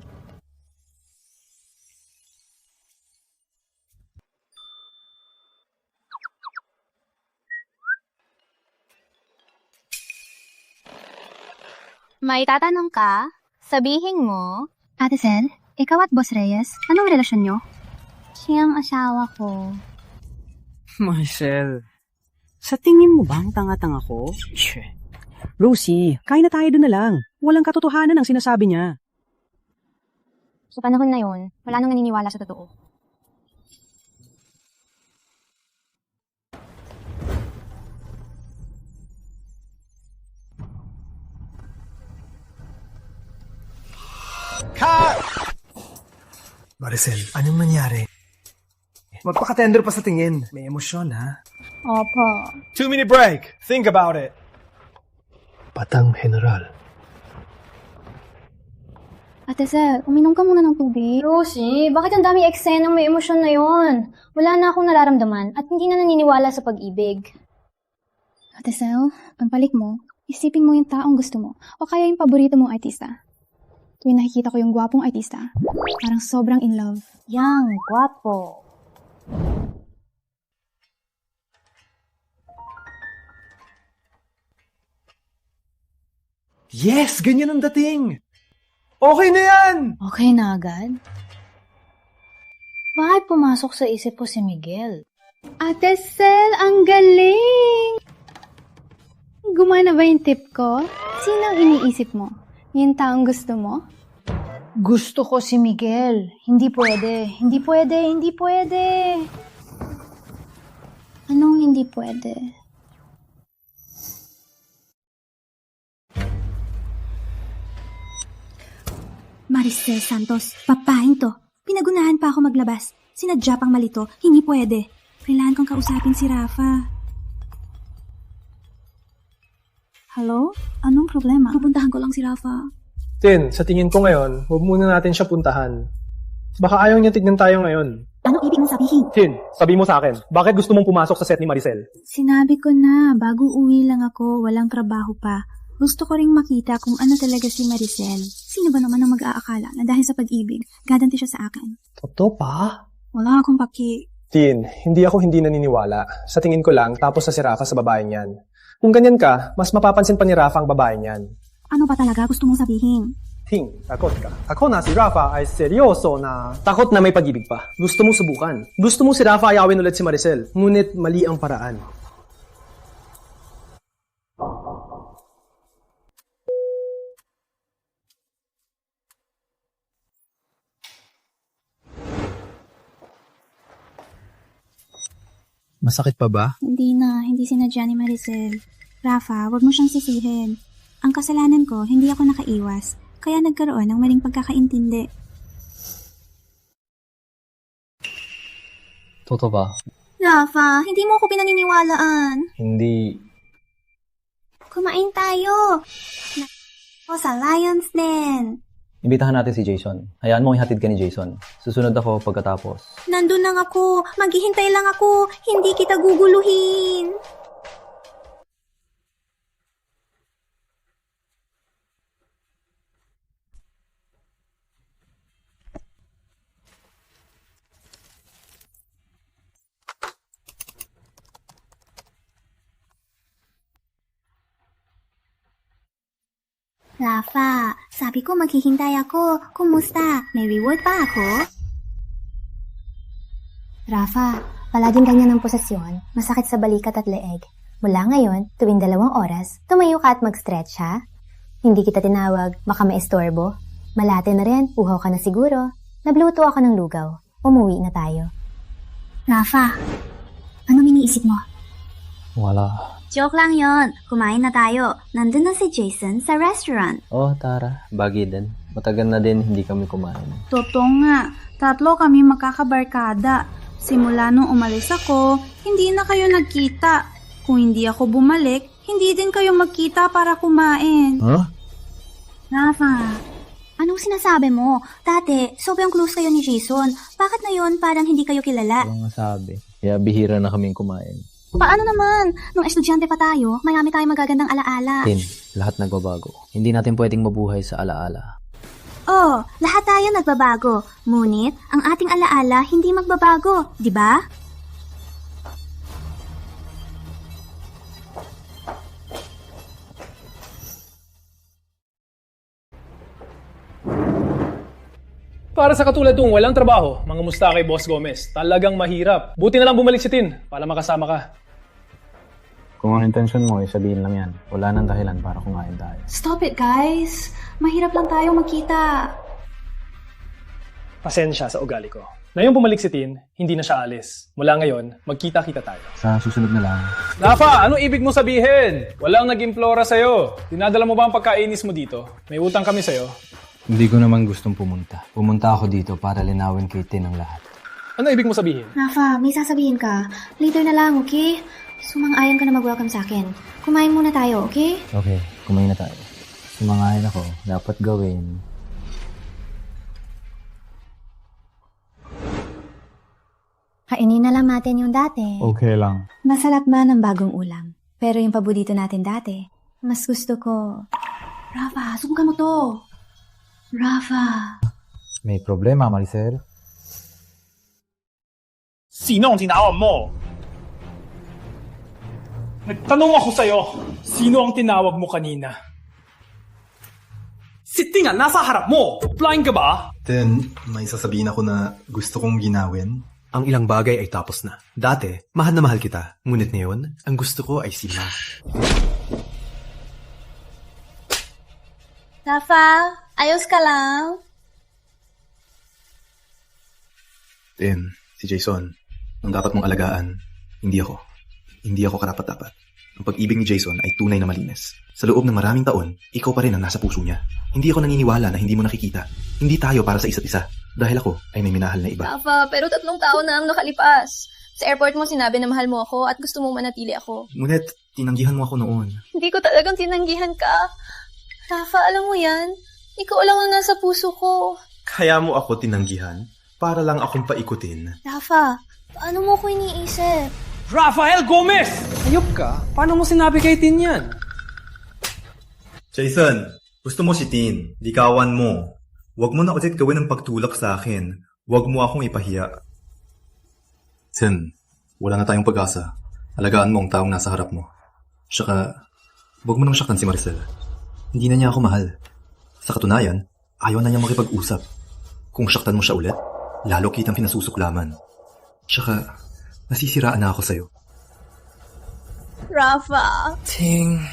May tatanong ka? Sabihin mo. Ate Sel, ikaw at Boss Reyes, anong relasyon nyo? Siyang asawa ko. Marcel, sa tingin mo ba ang tanga-tanga ko? Rosie, kain na tayo doon na lang. Walang katotohanan ang sinasabi niya. Sa panahon na yun, wala nang naniniwala sa totoo. Maricel, anong nangyari? Magpaka-tender pa sa tingin. May emosyon, ha? Opo. 2-minute break. Think about it. Patang General. Ate Sel, uminom ka muna ng tubig. Rosie, bakit ang daming eksenang may emosyon na yon? Wala na akong nararamdaman at hindi na naniniwala sa pag-ibig. Ate Sel, pagbalik mo, isipin mo yung taong gusto mo o kaya yung paborito mong artista. Tuwing nakikita ko yung gwapong artista, parang sobrang in love. Yang, gwapo. Yes! Ganyan ang dating! Okay na yan! Okay na agad? Bakit pumasok sa isip ko si Miguel? Ate Sel, ang galing! Gumana ba yung tip ko? Sino ang iniisip mo? Yung taong gusto mo? Gusto ko si Miguel. Hindi pwede. Hindi pwede. Hindi pwede. Anong hindi pwede? Maricel Santos, papahin to. Pinagunahan pa ako maglabas. Sinadya pang malito, hindi pwede. Kailangan kong kausapin si Rafa. Hello? Anong problema? Pupuntahan ko lang si Rafa. Tin, sa tingin ko ngayon, huwag muna natin siya puntahan. Baka ayaw niya tignan tayo ngayon. Anong ibig mong sabihin? Tin, sabi mo sa akin, bakit gusto mong pumasok sa set ni Maricel? Sinabi ko na, bago uwi lang ako, walang trabaho pa. Gusto ko ring makita kung ano talaga si Maricel. Sino ba naman ang mag-aakala na dahil sa pag-ibig, gaganti siya sa akin? Totoo pa? Wala akong paki. Tin, hindi ako hindi naniniwala. Sa tingin ko lang, tapos sa si Rafa sa babaeng yan. Kung ganyan ka, mas mapapansin pa ni Rafa ang babaeng yan. Ano ba talaga gusto mong sabihin? Ting, takot ka. Ako na si Rafa ay seryoso na... Takot na may pag-ibig pa. Gusto mo subukan. Gusto mo si Rafa ayawin ulit si Maricel. Ngunit mali ang paraan. Masakit pa ba? Hindi na, hindi sinadya ni Maricel. Rafa, wag mo siyang sisihin. Ang kasalanan ko, hindi ako nakaiwas. Kaya nagkaroon ng maling pagkakaintindi. Totoo ba? Rafa, hindi mo ako pinaniniwalaan. Hindi. Kumain tayo. O sa Lions Den. Imbitahan natin si Jason. Hayaan mo ihatid ka ni Jason. Susunod ako pagkatapos. Nandun lang ako. Maghihintay lang ako. Hindi kita guguluhin. Rafa, sabi ko maghihintay ako. Kumusta? May reward pa ako? Rafa, palaging ganyan ang posisyon, masakit sa balikat at leeg. Mula ngayon, tuwing 2 oras, tumayo ka at mag-stretch ha? Hindi kita tinawag, baka maistorbo. Malate na rin, uhaw ka na siguro. Nabluto ako ng lugaw. Umuwi na tayo. Rafa, anong iniisip mo? Wala. Joke lang yon. Kumain na tayo. Nandun na si Jason sa restaurant. Oh, Tara, bagay din. Matagal na din hindi kami kumain. Totoo nga, 3 kami magkakabarkada. Simula nung umalis ako, hindi na kayo nagkita. Kung hindi ako bumalik, hindi din kayo magkita para kumain. Huh? Rafa, anong sinasabi mo? Dati, sobrang close kayo ni Jason. Bakit na yon parang hindi kayo kilala? Ano nga sabi? Kaya bihira na kaming kumain. Paano naman? Nung estudyante pa tayo, marami tayong magagandang alaala. Tin, lahat nagbabago. Hindi natin pwedeng mabuhay sa alaala. Oh, lahat tayo nagbabago. Ngunit, ang ating alaala hindi magbabago, di ba? Para sa katulad kong walang trabaho, mga musta kay Boss Gomez, talagang mahirap. Buti na lang bumalik si Tin para makasama ka. Kung ang intensyon mo, sabihin lang yan. Wala nang dahilan para kumain tayo. Stop it, guys. Mahirap lang tayo magkita. Pasensya sa ugali ko. Ngayong bumalik si Tin, hindi na siya alis. Mula ngayon, magkita-kita tayo. Sa susunod na lang. Rafa, ano ibig mo sabihin? Walang nag-implora sa'yo. Dinadala mo ba ang pagkainis mo dito? May utang kami sa'yo. Hindi ko naman gustong pumunta. Pumunta ako dito para linawin kay Tin ang lahat. Ano ibig mo sabihin? Rafa, may sasabihin ka. Later na lang, okay? Sumang-ayon ka na mag-welcome sa akin. Kumain muna tayo, okay? Okay, kumain na tayo. Sumangayon ako. Dapat gawin. Kainin na lang natin yung dati. Okay lang. Masarap man ang bagong ulam. Pero yung paborito natin dati, mas gusto ko. Rafa, subukan mo to. Rafa. May problema, Maricel? Sino ang tinawag mo? Nagtanong ako sa'yo, sino ang tinawag mo kanina? Si Tinga, nasa harap mo! Blind ka ba? Then, may sasabihin ako na gusto kong ginawin. Ang ilang bagay ay tapos na. Dati, mahal na mahal kita. Ngunit ngayon, ang gusto ko ay si Ma. Rafa, ayos ka lang? Then, si Jason, ang dapat mong alagaan, hindi ako. Hindi ako karapat-dapat. Ang pag-ibig ni Jason ay tunay na malinis. Sa loob ng maraming taon, ikaw pa rin ang nasa puso niya. Hindi ako naniniwala na hindi mo nakikita. Hindi tayo para sa isa't isa. Dahil ako ay may minahal na iba. Rafa, pero 3 taon na ang nakalipas. Sa airport mo sinabi na mahal mo ako at gusto mong manatili ako. Ngunit, tinanggihan mo ako noon. Hindi ko talagang tinanggihan ka. Rafa, alam mo yan? Ikaw lang ang nasa puso ko. Kaya mo ako tinanggihan para lang akong paikutin. Rafa, paano mo ko iniisip? Rafael Gomez! Ayop ka? Paano mo sinabi kay Tin yan? Jason, gusto mo si Tin. Likawan mo. Huwag mo na ulit gawin ang pagtulak sa akin. Huwag mo akong ipahiya. Tin, wala na tayong pag-asa. Alagaan mo ang taong nasa harap mo. Tsaka, huwag mo nang saktan si Maricel. Hindi na niya ako mahal. Sa katunayan, ayaw na niya makipag-usap. Kung saktan mo siya ulit, lalo kitang pinasusuklaman. Tsaka, nasisiraan na ako sa'yo. Rafa. Ting.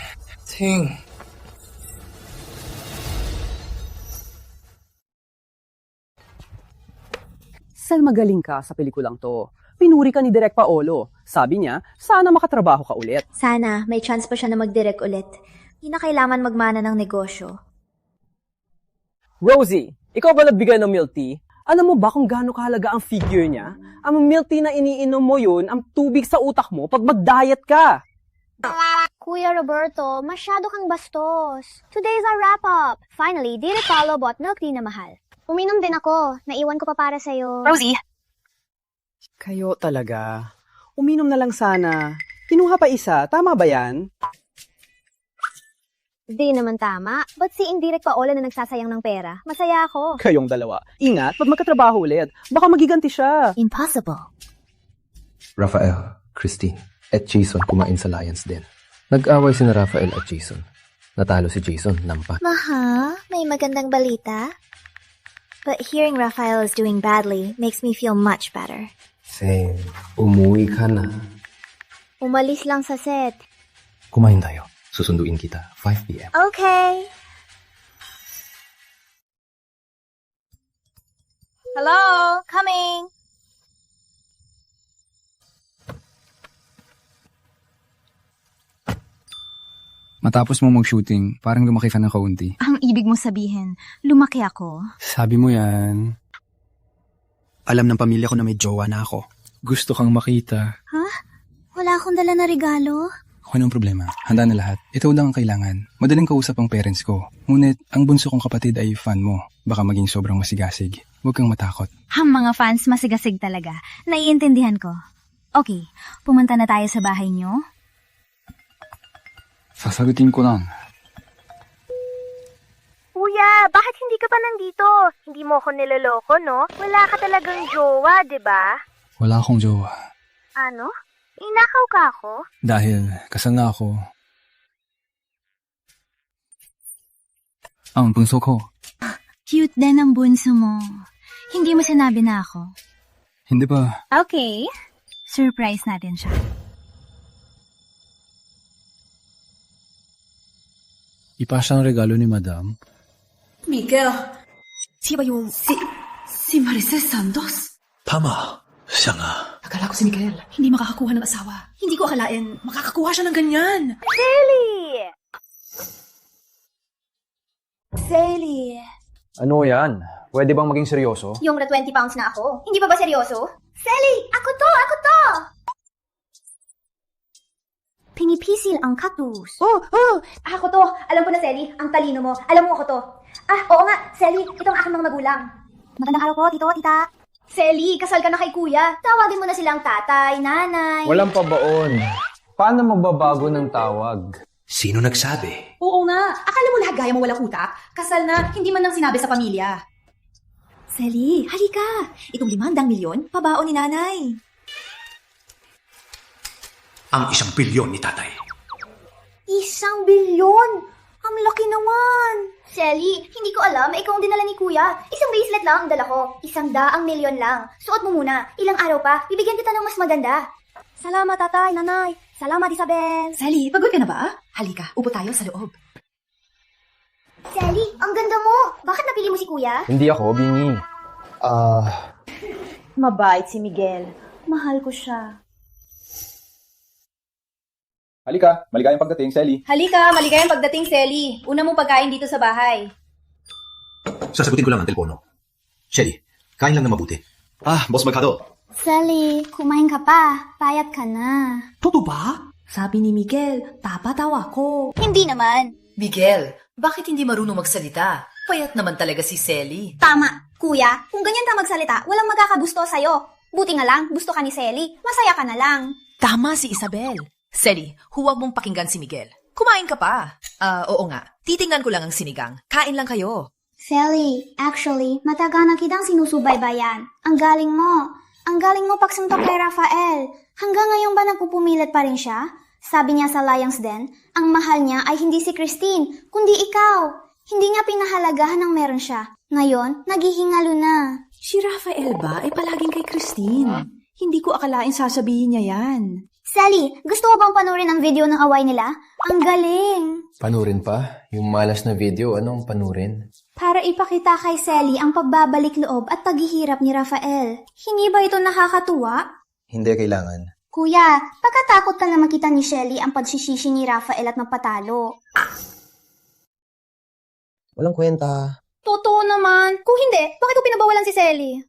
Sel, magaling ka sa pelikulang to. Pinuri ka ni Direk Paolo. Sabi niya, sana makatrabaho ka ulit. Sana, may chance pa siya na mag-direct ulit. Hindi na kailangan magmana ng negosyo. Rosie, ikaw ba nagbigay ng milk tea? Alam mo ba kung gaano kahalaga ang figure niya? Ang milk tea na iniinom mo yun, ang tubig sa utak mo pag mag-diet ka. Kuya Roberto, masyado kang bastos. Today's our wrap-up. Finally, Direk Paolo bought milk tea na mahal. Uminom din ako. Naiwan ko pa para sa'yo. Rosie. Kayo talaga. Uminom na lang sana. Kinuha pa isa, tama ba yan? Di naman tama. Ba't si Direk Paolo na nagsasayang ng pera? Masaya ako. Kayong dalawa. Ingat, pag magkatrabaho ulit. Baka magiganti siya. Impossible. Rafael, Christine, at Jason kumain sa Lions Den. Nag-away sina Rafael at Jason. Natalo si Jason, nampa. Maha, may magandang balita? But hearing Raphael is doing badly makes me feel much better. Sel, umuwi ka na. Umalis lang sa set. Kumain tayo. Susunduin kita, 5 p.m. Okay. Hello, coming. Matapos mo mag-shooting, parang lumaki ka ng kaunti. Ang ibig mo sabihin, lumaki ako? Sabi mo yan. Alam ng pamilya ko na may jowa na ako. Gusto kang makita. Ha? Wala akong dala na regalo? Okay, anong problema? Handa na lahat. Ito lang ang kailangan. Madaling kausap ang parents ko. Ngunit, ang bunso kong kapatid ay fan mo. Baka maging sobrang masigasig. Huwag kang matakot. Ang mga fans masigasig talaga. Naiintindihan ko. Okay, pumunta na tayo sa bahay niyo. Sasagutin ko lang. Kuya, bakit hindi ka pa nandito? Hindi mo ako niloloko, no? Wala ka talagang jowa, di ba? Wala akong jowa. Ano? Inakaw ka ako? Dahil kasal na ako. Ang bunso ko. Cute din ang bunso mo. Hindi mo sinabi na ako. Hindi ba? Okay. Surprise natin siya. Ipasa ang regalo ni Madam. Miguel, si ba yung... Si Maricel Santos? Tama, siya nga. Akala ko si Miguel, hindi makakakuha ng asawa. Hindi ko akalain, makakakuha siya ng ganyan. Sally! Ano yan? Pwede bang maging seryoso? Yung 20 pounds na ako. Hindi pa ba seryoso? Sally! Ako to! Pinipisil ang cactus. Ako to. Alam ko na, Sally. Ang talino mo. Alam mo ako to. Oo nga. Sally, itong aking mga magulang. Magandang araw po, tito, tita. Sally, kasal ka na kay kuya. Tawagin mo na silang tatay, nanay. Walang pabaon. Paano magbabago ng tawag? Sino nagsabi? Oo nga. Akala mo lahat gaya mo walang utak? Kasal na, hindi man lang sinabi sa pamilya. Sally, halika. Itong 500 milyon, pabaon ni nanay. Ang 1 bilyon ni tatay. 1 bilyon? Ang laki naman. Sally, hindi ko alam. Ikaw ang dinala ni kuya. 1 bracelet lang ang dala ko. 100 milyon lang. Suot mo muna. Ilang araw pa, bibigyan kita ng mas maganda. Salamat, tatay, nanay. Salamat, Isabel. Sally, pagod ka na ba? Halika, upo tayo sa loob. Sally, ang ganda mo. Bakit napili mo si kuya? Hindi ako, bingi. Mabait si Miguel. Mahal ko siya. Halika, maligayang pagdating, Sally. Halika, maligayang pagdating, Sally. Una mong pagkain dito sa bahay. Sasagutin ko lang ang telepono. Shelly, kain lang na mabuti. Boss Magkado. Sally, kumain ka pa. Payat ka na. Totoo ba? Sabi ni Miguel, papataw ako. Hindi naman. Miguel, bakit hindi marunong magsalita? Payat naman talaga si Sally. Tama. Kuya, kung ganyan ka magsalita, walang magkakagusto sa'yo. Buti nga lang, gusto ka ni Sally. Masaya ka na lang. Tama si Isabel. Sally, huwag mong pakinggan si Miguel. Kumain ka pa. Oo nga. Titingnan ko lang ang sinigang. Kain lang kayo. Sally, actually, matagal na kitang sinusubaybayan. Ang galing mo. Ang galing mo pagsuntok kay Raphael. Hanggang ngayon ba nagpupumilit pa rin siya? Sabi niya sa Lions Den, ang mahal niya ay hindi si Christine, kundi ikaw. Hindi niya pinahalagahan ng meron siya. Ngayon, naghihingalo na. Si Raphael ba ay palaging kay Christine? Hindi ko akalain sasabihin niya yan. Sally, gusto mo bang panurin ang video ng away nila? Ang galing! Panurin pa? Yung malas na video, anong panurin? Para ipakita kay Sally ang pagbabalik loob at paghihirap ni Raphael. Hindi ba ito nakakatuwa? Hindi kailangan. Kuya, pagkatakot ka na makita ni Shelly ang pagsisisi ni Raphael at magpatalo. Walang kwenta. Totoo naman. Kung hindi, bakit ko pinabawalan si Sally?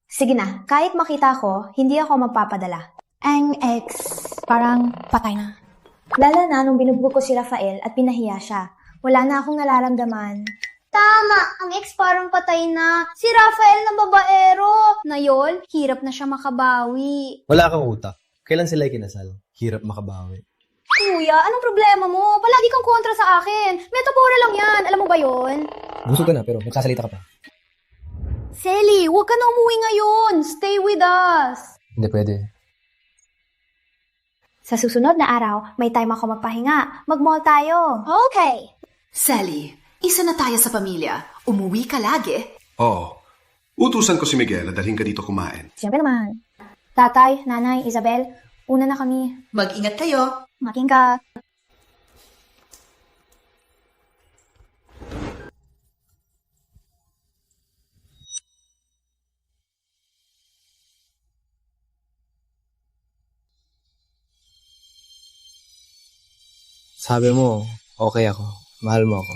Sige na, kahit makita ko, hindi ako magpapadala. Ang ex, parang patay na. Lala na nung binugbog ko si Raphael at pinahiya siya. Wala na akong nararamdaman. Tama, ang ex parang patay na. Si Raphael na babaero. Ngayon, hirap na siya makabawi. Wala kang utak. Kailan sila kinasal? Hirap makabawi. Kuya, anong problema mo? Palagi kang kontra sa akin. Metapora lang yan. Alam mo ba yon? Busog ka na, pero magsasalita ka pa. Sally, huwag ka na umuwi ngayon. Stay with us. Hindi pwede. Sa susunod na araw, may time ako magpahinga. Mag-mall tayo. Okay. Sally, isa na tayo sa pamilya. Umuwi ka lagi. Oo. Utusan ko si Miguel na dalhin ka dito kumain. Siyempre naman. Tatay, nanay, Isabel, una na kami. Mag-ingat kayo. Making ka. Sabi mo, okay ako. Mahal mo ako.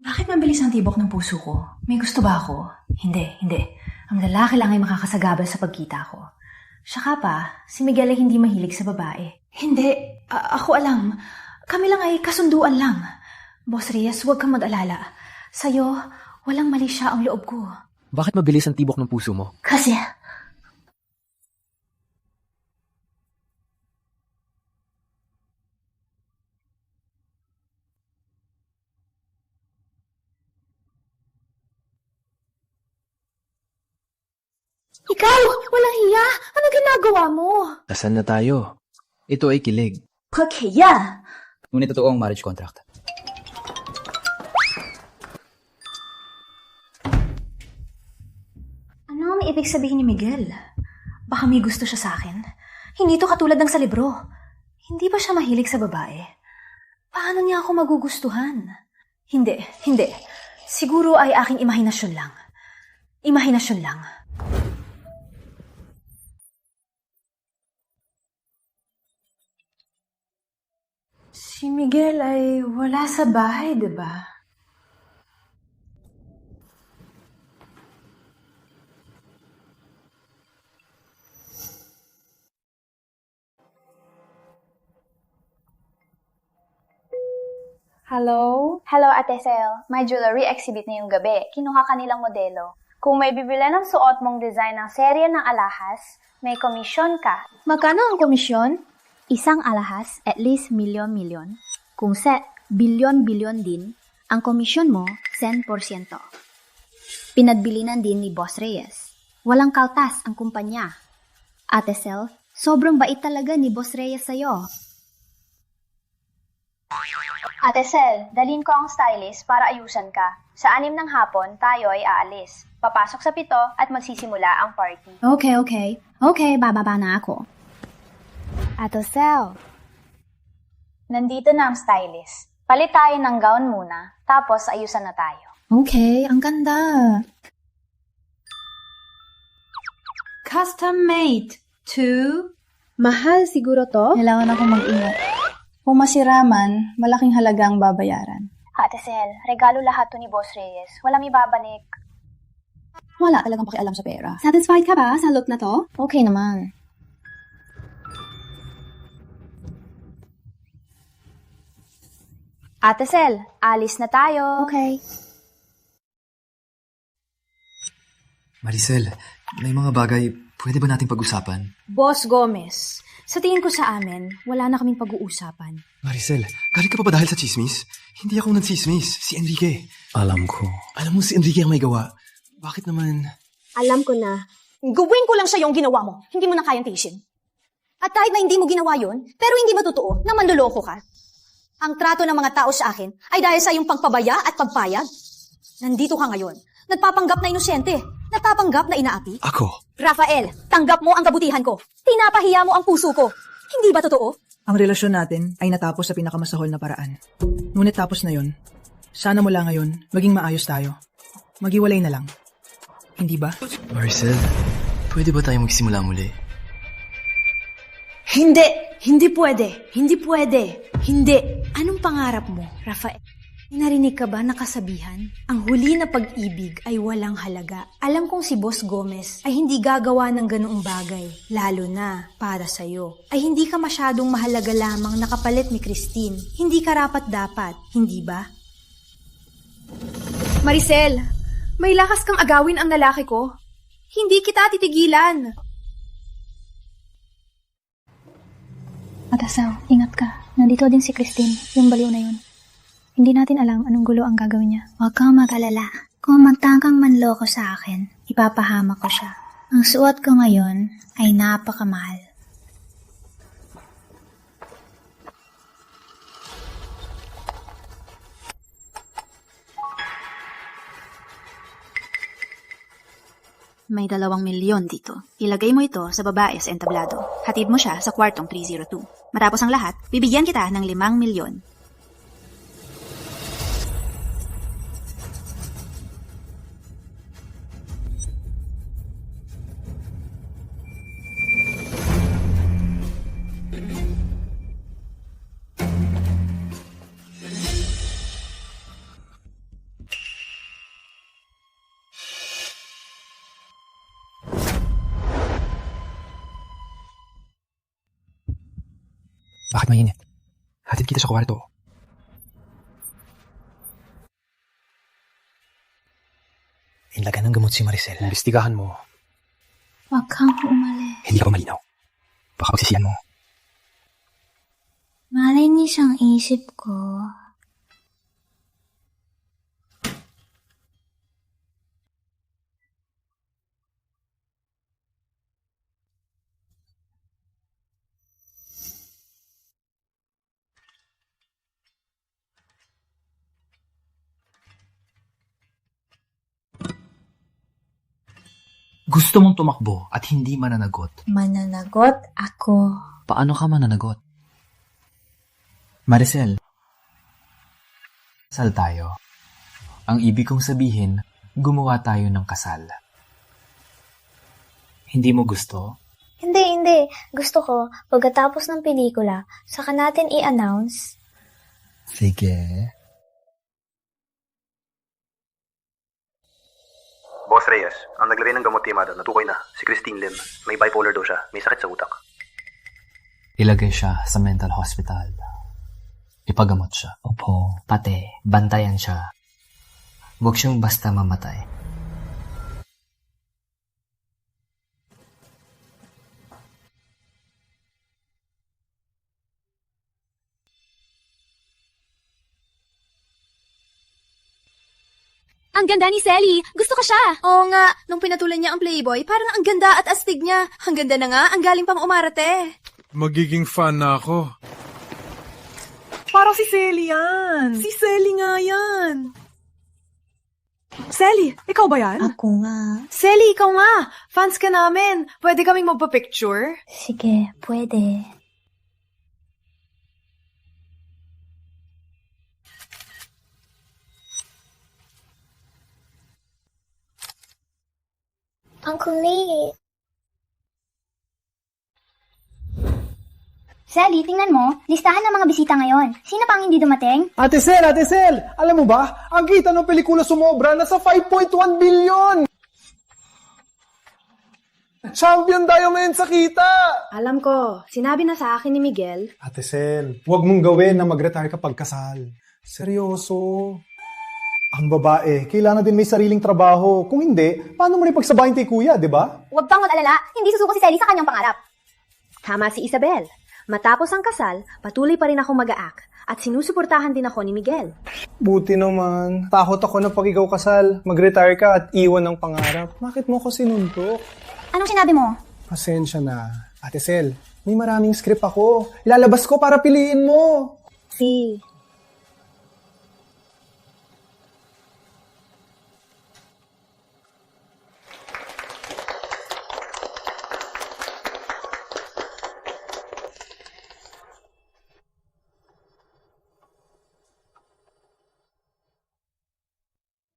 Bakit mabilis ang tibok ng puso ko? May gusto ba ako? Hindi. Ang lalaki lang ay makakasagabal sa pagkita ko. Saka pa, si Miguel ay hindi mahilig sa babae. Hindi, ako alam. Kami lang ay kasunduan lang. Boss Reyes, huwag kang mag-alala. Sa'yo, walang mali siya ang loob ko. Bakit mabilis ang tibok ng puso mo? Kasi, Ikaw! Walang hiya! Ano ginagawa mo? Kasal na tayo. Ito ay kilig. Paghiya! Ngunit totoo ang marriage contract. ano ang ibig sabihin ni Miguel? Baka may gusto siya sa akin. Hindi to katulad ng sa libro. Hindi ba siya mahilig sa babae? Paano niya ako magugustuhan? Hindi. Siguro ay aking imahinasyon lang. Imahinasyon lang. Si Miguel ay wala sa bahay, diba? Hello? Hello, Ate Sel. May jewelry exhibit ngayong gabi. Kinuha ka nilang modelo. Kung may bibili ng suot mong design ng serye ng alahas, may komisyon ka. Magkano ang komisyon? Isang alahas, at least milyon-milyon. Kung set, bilyon-bilyon din, ang komisyon mo, 10%. Pinagbilinan din ni Boss Reyes. Walang kaltas ang kumpanya. Ate Sel, sobrang bait talaga ni Boss Reyes sa'yo. Ate Sel, dalhin ko ang stylist para ayusan ka. Sa 6 ng hapon, tayo ay aalis. Papasok sa 7 at magsisimula ang party. Okay. Okay, bababa na ako. Ate Sel. Nandito na ang stylist. Palit tayo ng gown muna, tapos ayusan na tayo. Okay, ang ganda. Custom made. 2. Mahal siguro to? Kailangan ako mag-ingat. Kung masira man, malaking halaga ang babayaran. Ate Sel, regalo lahat to ni Boss Reyes. Walang ibabalik. Wala talagang pakialam sa pera. Satisfied ka ba sa look na to? Okay naman. Ate Sel, alis na tayo. Okay. Maricel, may mga bagay pwede ba nating pag-usapan? Boss Gomez, sa tingin ko sa amin, wala na kaming pag-uusapan. Maricel, galing ka pa ba dahil sa chismis? Hindi ako nagsismis, si Enrique. Alam ko. Alam mo si Enrique ang may gawa. Bakit naman? Alam ko na. Gawin ko lang siya yung ginawa mo. Hindi mo na kayang tiisin. At kahit na hindi mo ginawa yun, pero hindi ba totoo na manloloko ka? Ang trato ng mga tao sa akin ay dahil sa iyong pagpabaya at pagpayag. Nandito ka ngayon. Nagpapanggap na inosente. Nagpapanggap na inaapi. Ako? Rafael, tanggap mo ang kabutihan ko. Tinapahiya mo ang puso ko. Hindi ba totoo? Ang relasyon natin ay natapos sa pinakamasahol na paraan. Ngunit tapos na yun. Sana mula ngayon, maging maayos tayo. Maghiwalay na lang. Hindi ba? Maricel, pwede ba tayo magsimula muli? Hindi! Hindi pwede! Hindi pwede! Hindi! Anong pangarap mo, Rafael? Narinig ka ba na kasabihan? Ang huli na pag-ibig ay walang halaga. Alam kong si Boss Gomez ay hindi gagawa ng ganoong bagay, lalo na para sa'yo. Ay hindi ka masyadong mahalaga lamang nakapalit ni Christine. Hindi karapat-dapat, hindi ba? Maricel, may lakas kang agawin ang lalaki ko. Hindi kita titigilan. Ate Sel, ingat ka. Nandito din si Christine, yung baliw na yun. Hindi natin alam anong gulo ang gagawin niya. Huwag kang mag-alala. Kung magtangkang manloko sa akin, ipapahama ko siya. Ang suot ko ngayon ay napakamahal. May 2 milyon dito. Ilagay mo ito sa babae sa entablado. Hatid mo siya sa kwartong 302. Matapos ang lahat, bibigyan kita ng 5 milyon. Bakit mainit? Hatid kita sa kwarto. Inlagan ng gamot si Maricel. Imbestigahan mo. Huwag kang umalis. Hindi ka ba malinaw? Baka pagsisiyan mo. Malinis ang isip ko. Gusto mong tumakbo at hindi mananagot. Mananagot ako. Paano ka mananagot? Maricel, kasal tayo. Ang ibig kong sabihin, gumawa tayo ng kasal. Hindi mo gusto? Hindi. Gusto ko, pagkatapos ng pelikula, saka natin i-announce. Sige. Boss Reyes, ang naglagay ng gamot kay Madam, natukoy na. Si Christine Lim. May bipolar daw siya. May sakit sa utak. Ilagay siya sa mental hospital. Ipagamot siya. Opo, pati, bantayan siya. Huwag siyang basta mamatay. Ang ganda ni Selly. Gusto ko siya. Oo nga. Nung pinatulan niya ang Playboy, parang ang ganda at astig niya. Ang ganda na nga. Ang galing pang umarte. Magiging fan na ako. Parang si Selly yan. Si Selly nga yan. Selly, ikaw ba yan? Ako nga. Selly, ikaw nga. Fans ka namin. Pwede kaming magpa-picture? Sige, pwede. Ang kulit. Sally, tingnan mo. Listahan ng mga bisita ngayon. Sino pang hindi dumating? Ate Sel! Alam mo ba, ang kita ng pelikula sumobra nasa 5.1 billion! Champion tayo ngayon sa kita! Alam ko, sinabi na sa akin ni Miguel. Ate Sel, huwag mong gawin na mag-retire kapag kasal. Seryoso. Ang babae, kailangan din may sariling trabaho. Kung hindi, paano mo rin pagsabahin kay kuya, di ba? Huwag kang mag-alala. Hindi susuko si Sally sa kanyang pangarap. Tama si Isabel. Matapos ang kasal, patuloy pa rin ako mag-aak at sinusuportahan din ako ni Miguel. Buti naman. Takot ako na pag ikaw kasal, mag-retire ka at iwan ng pangarap. Bakit mo ko sinuntok? Anong sinabi mo? Pasensya na. Ate Sel, may maraming script ako. Ilalabas ko para piliin mo. Si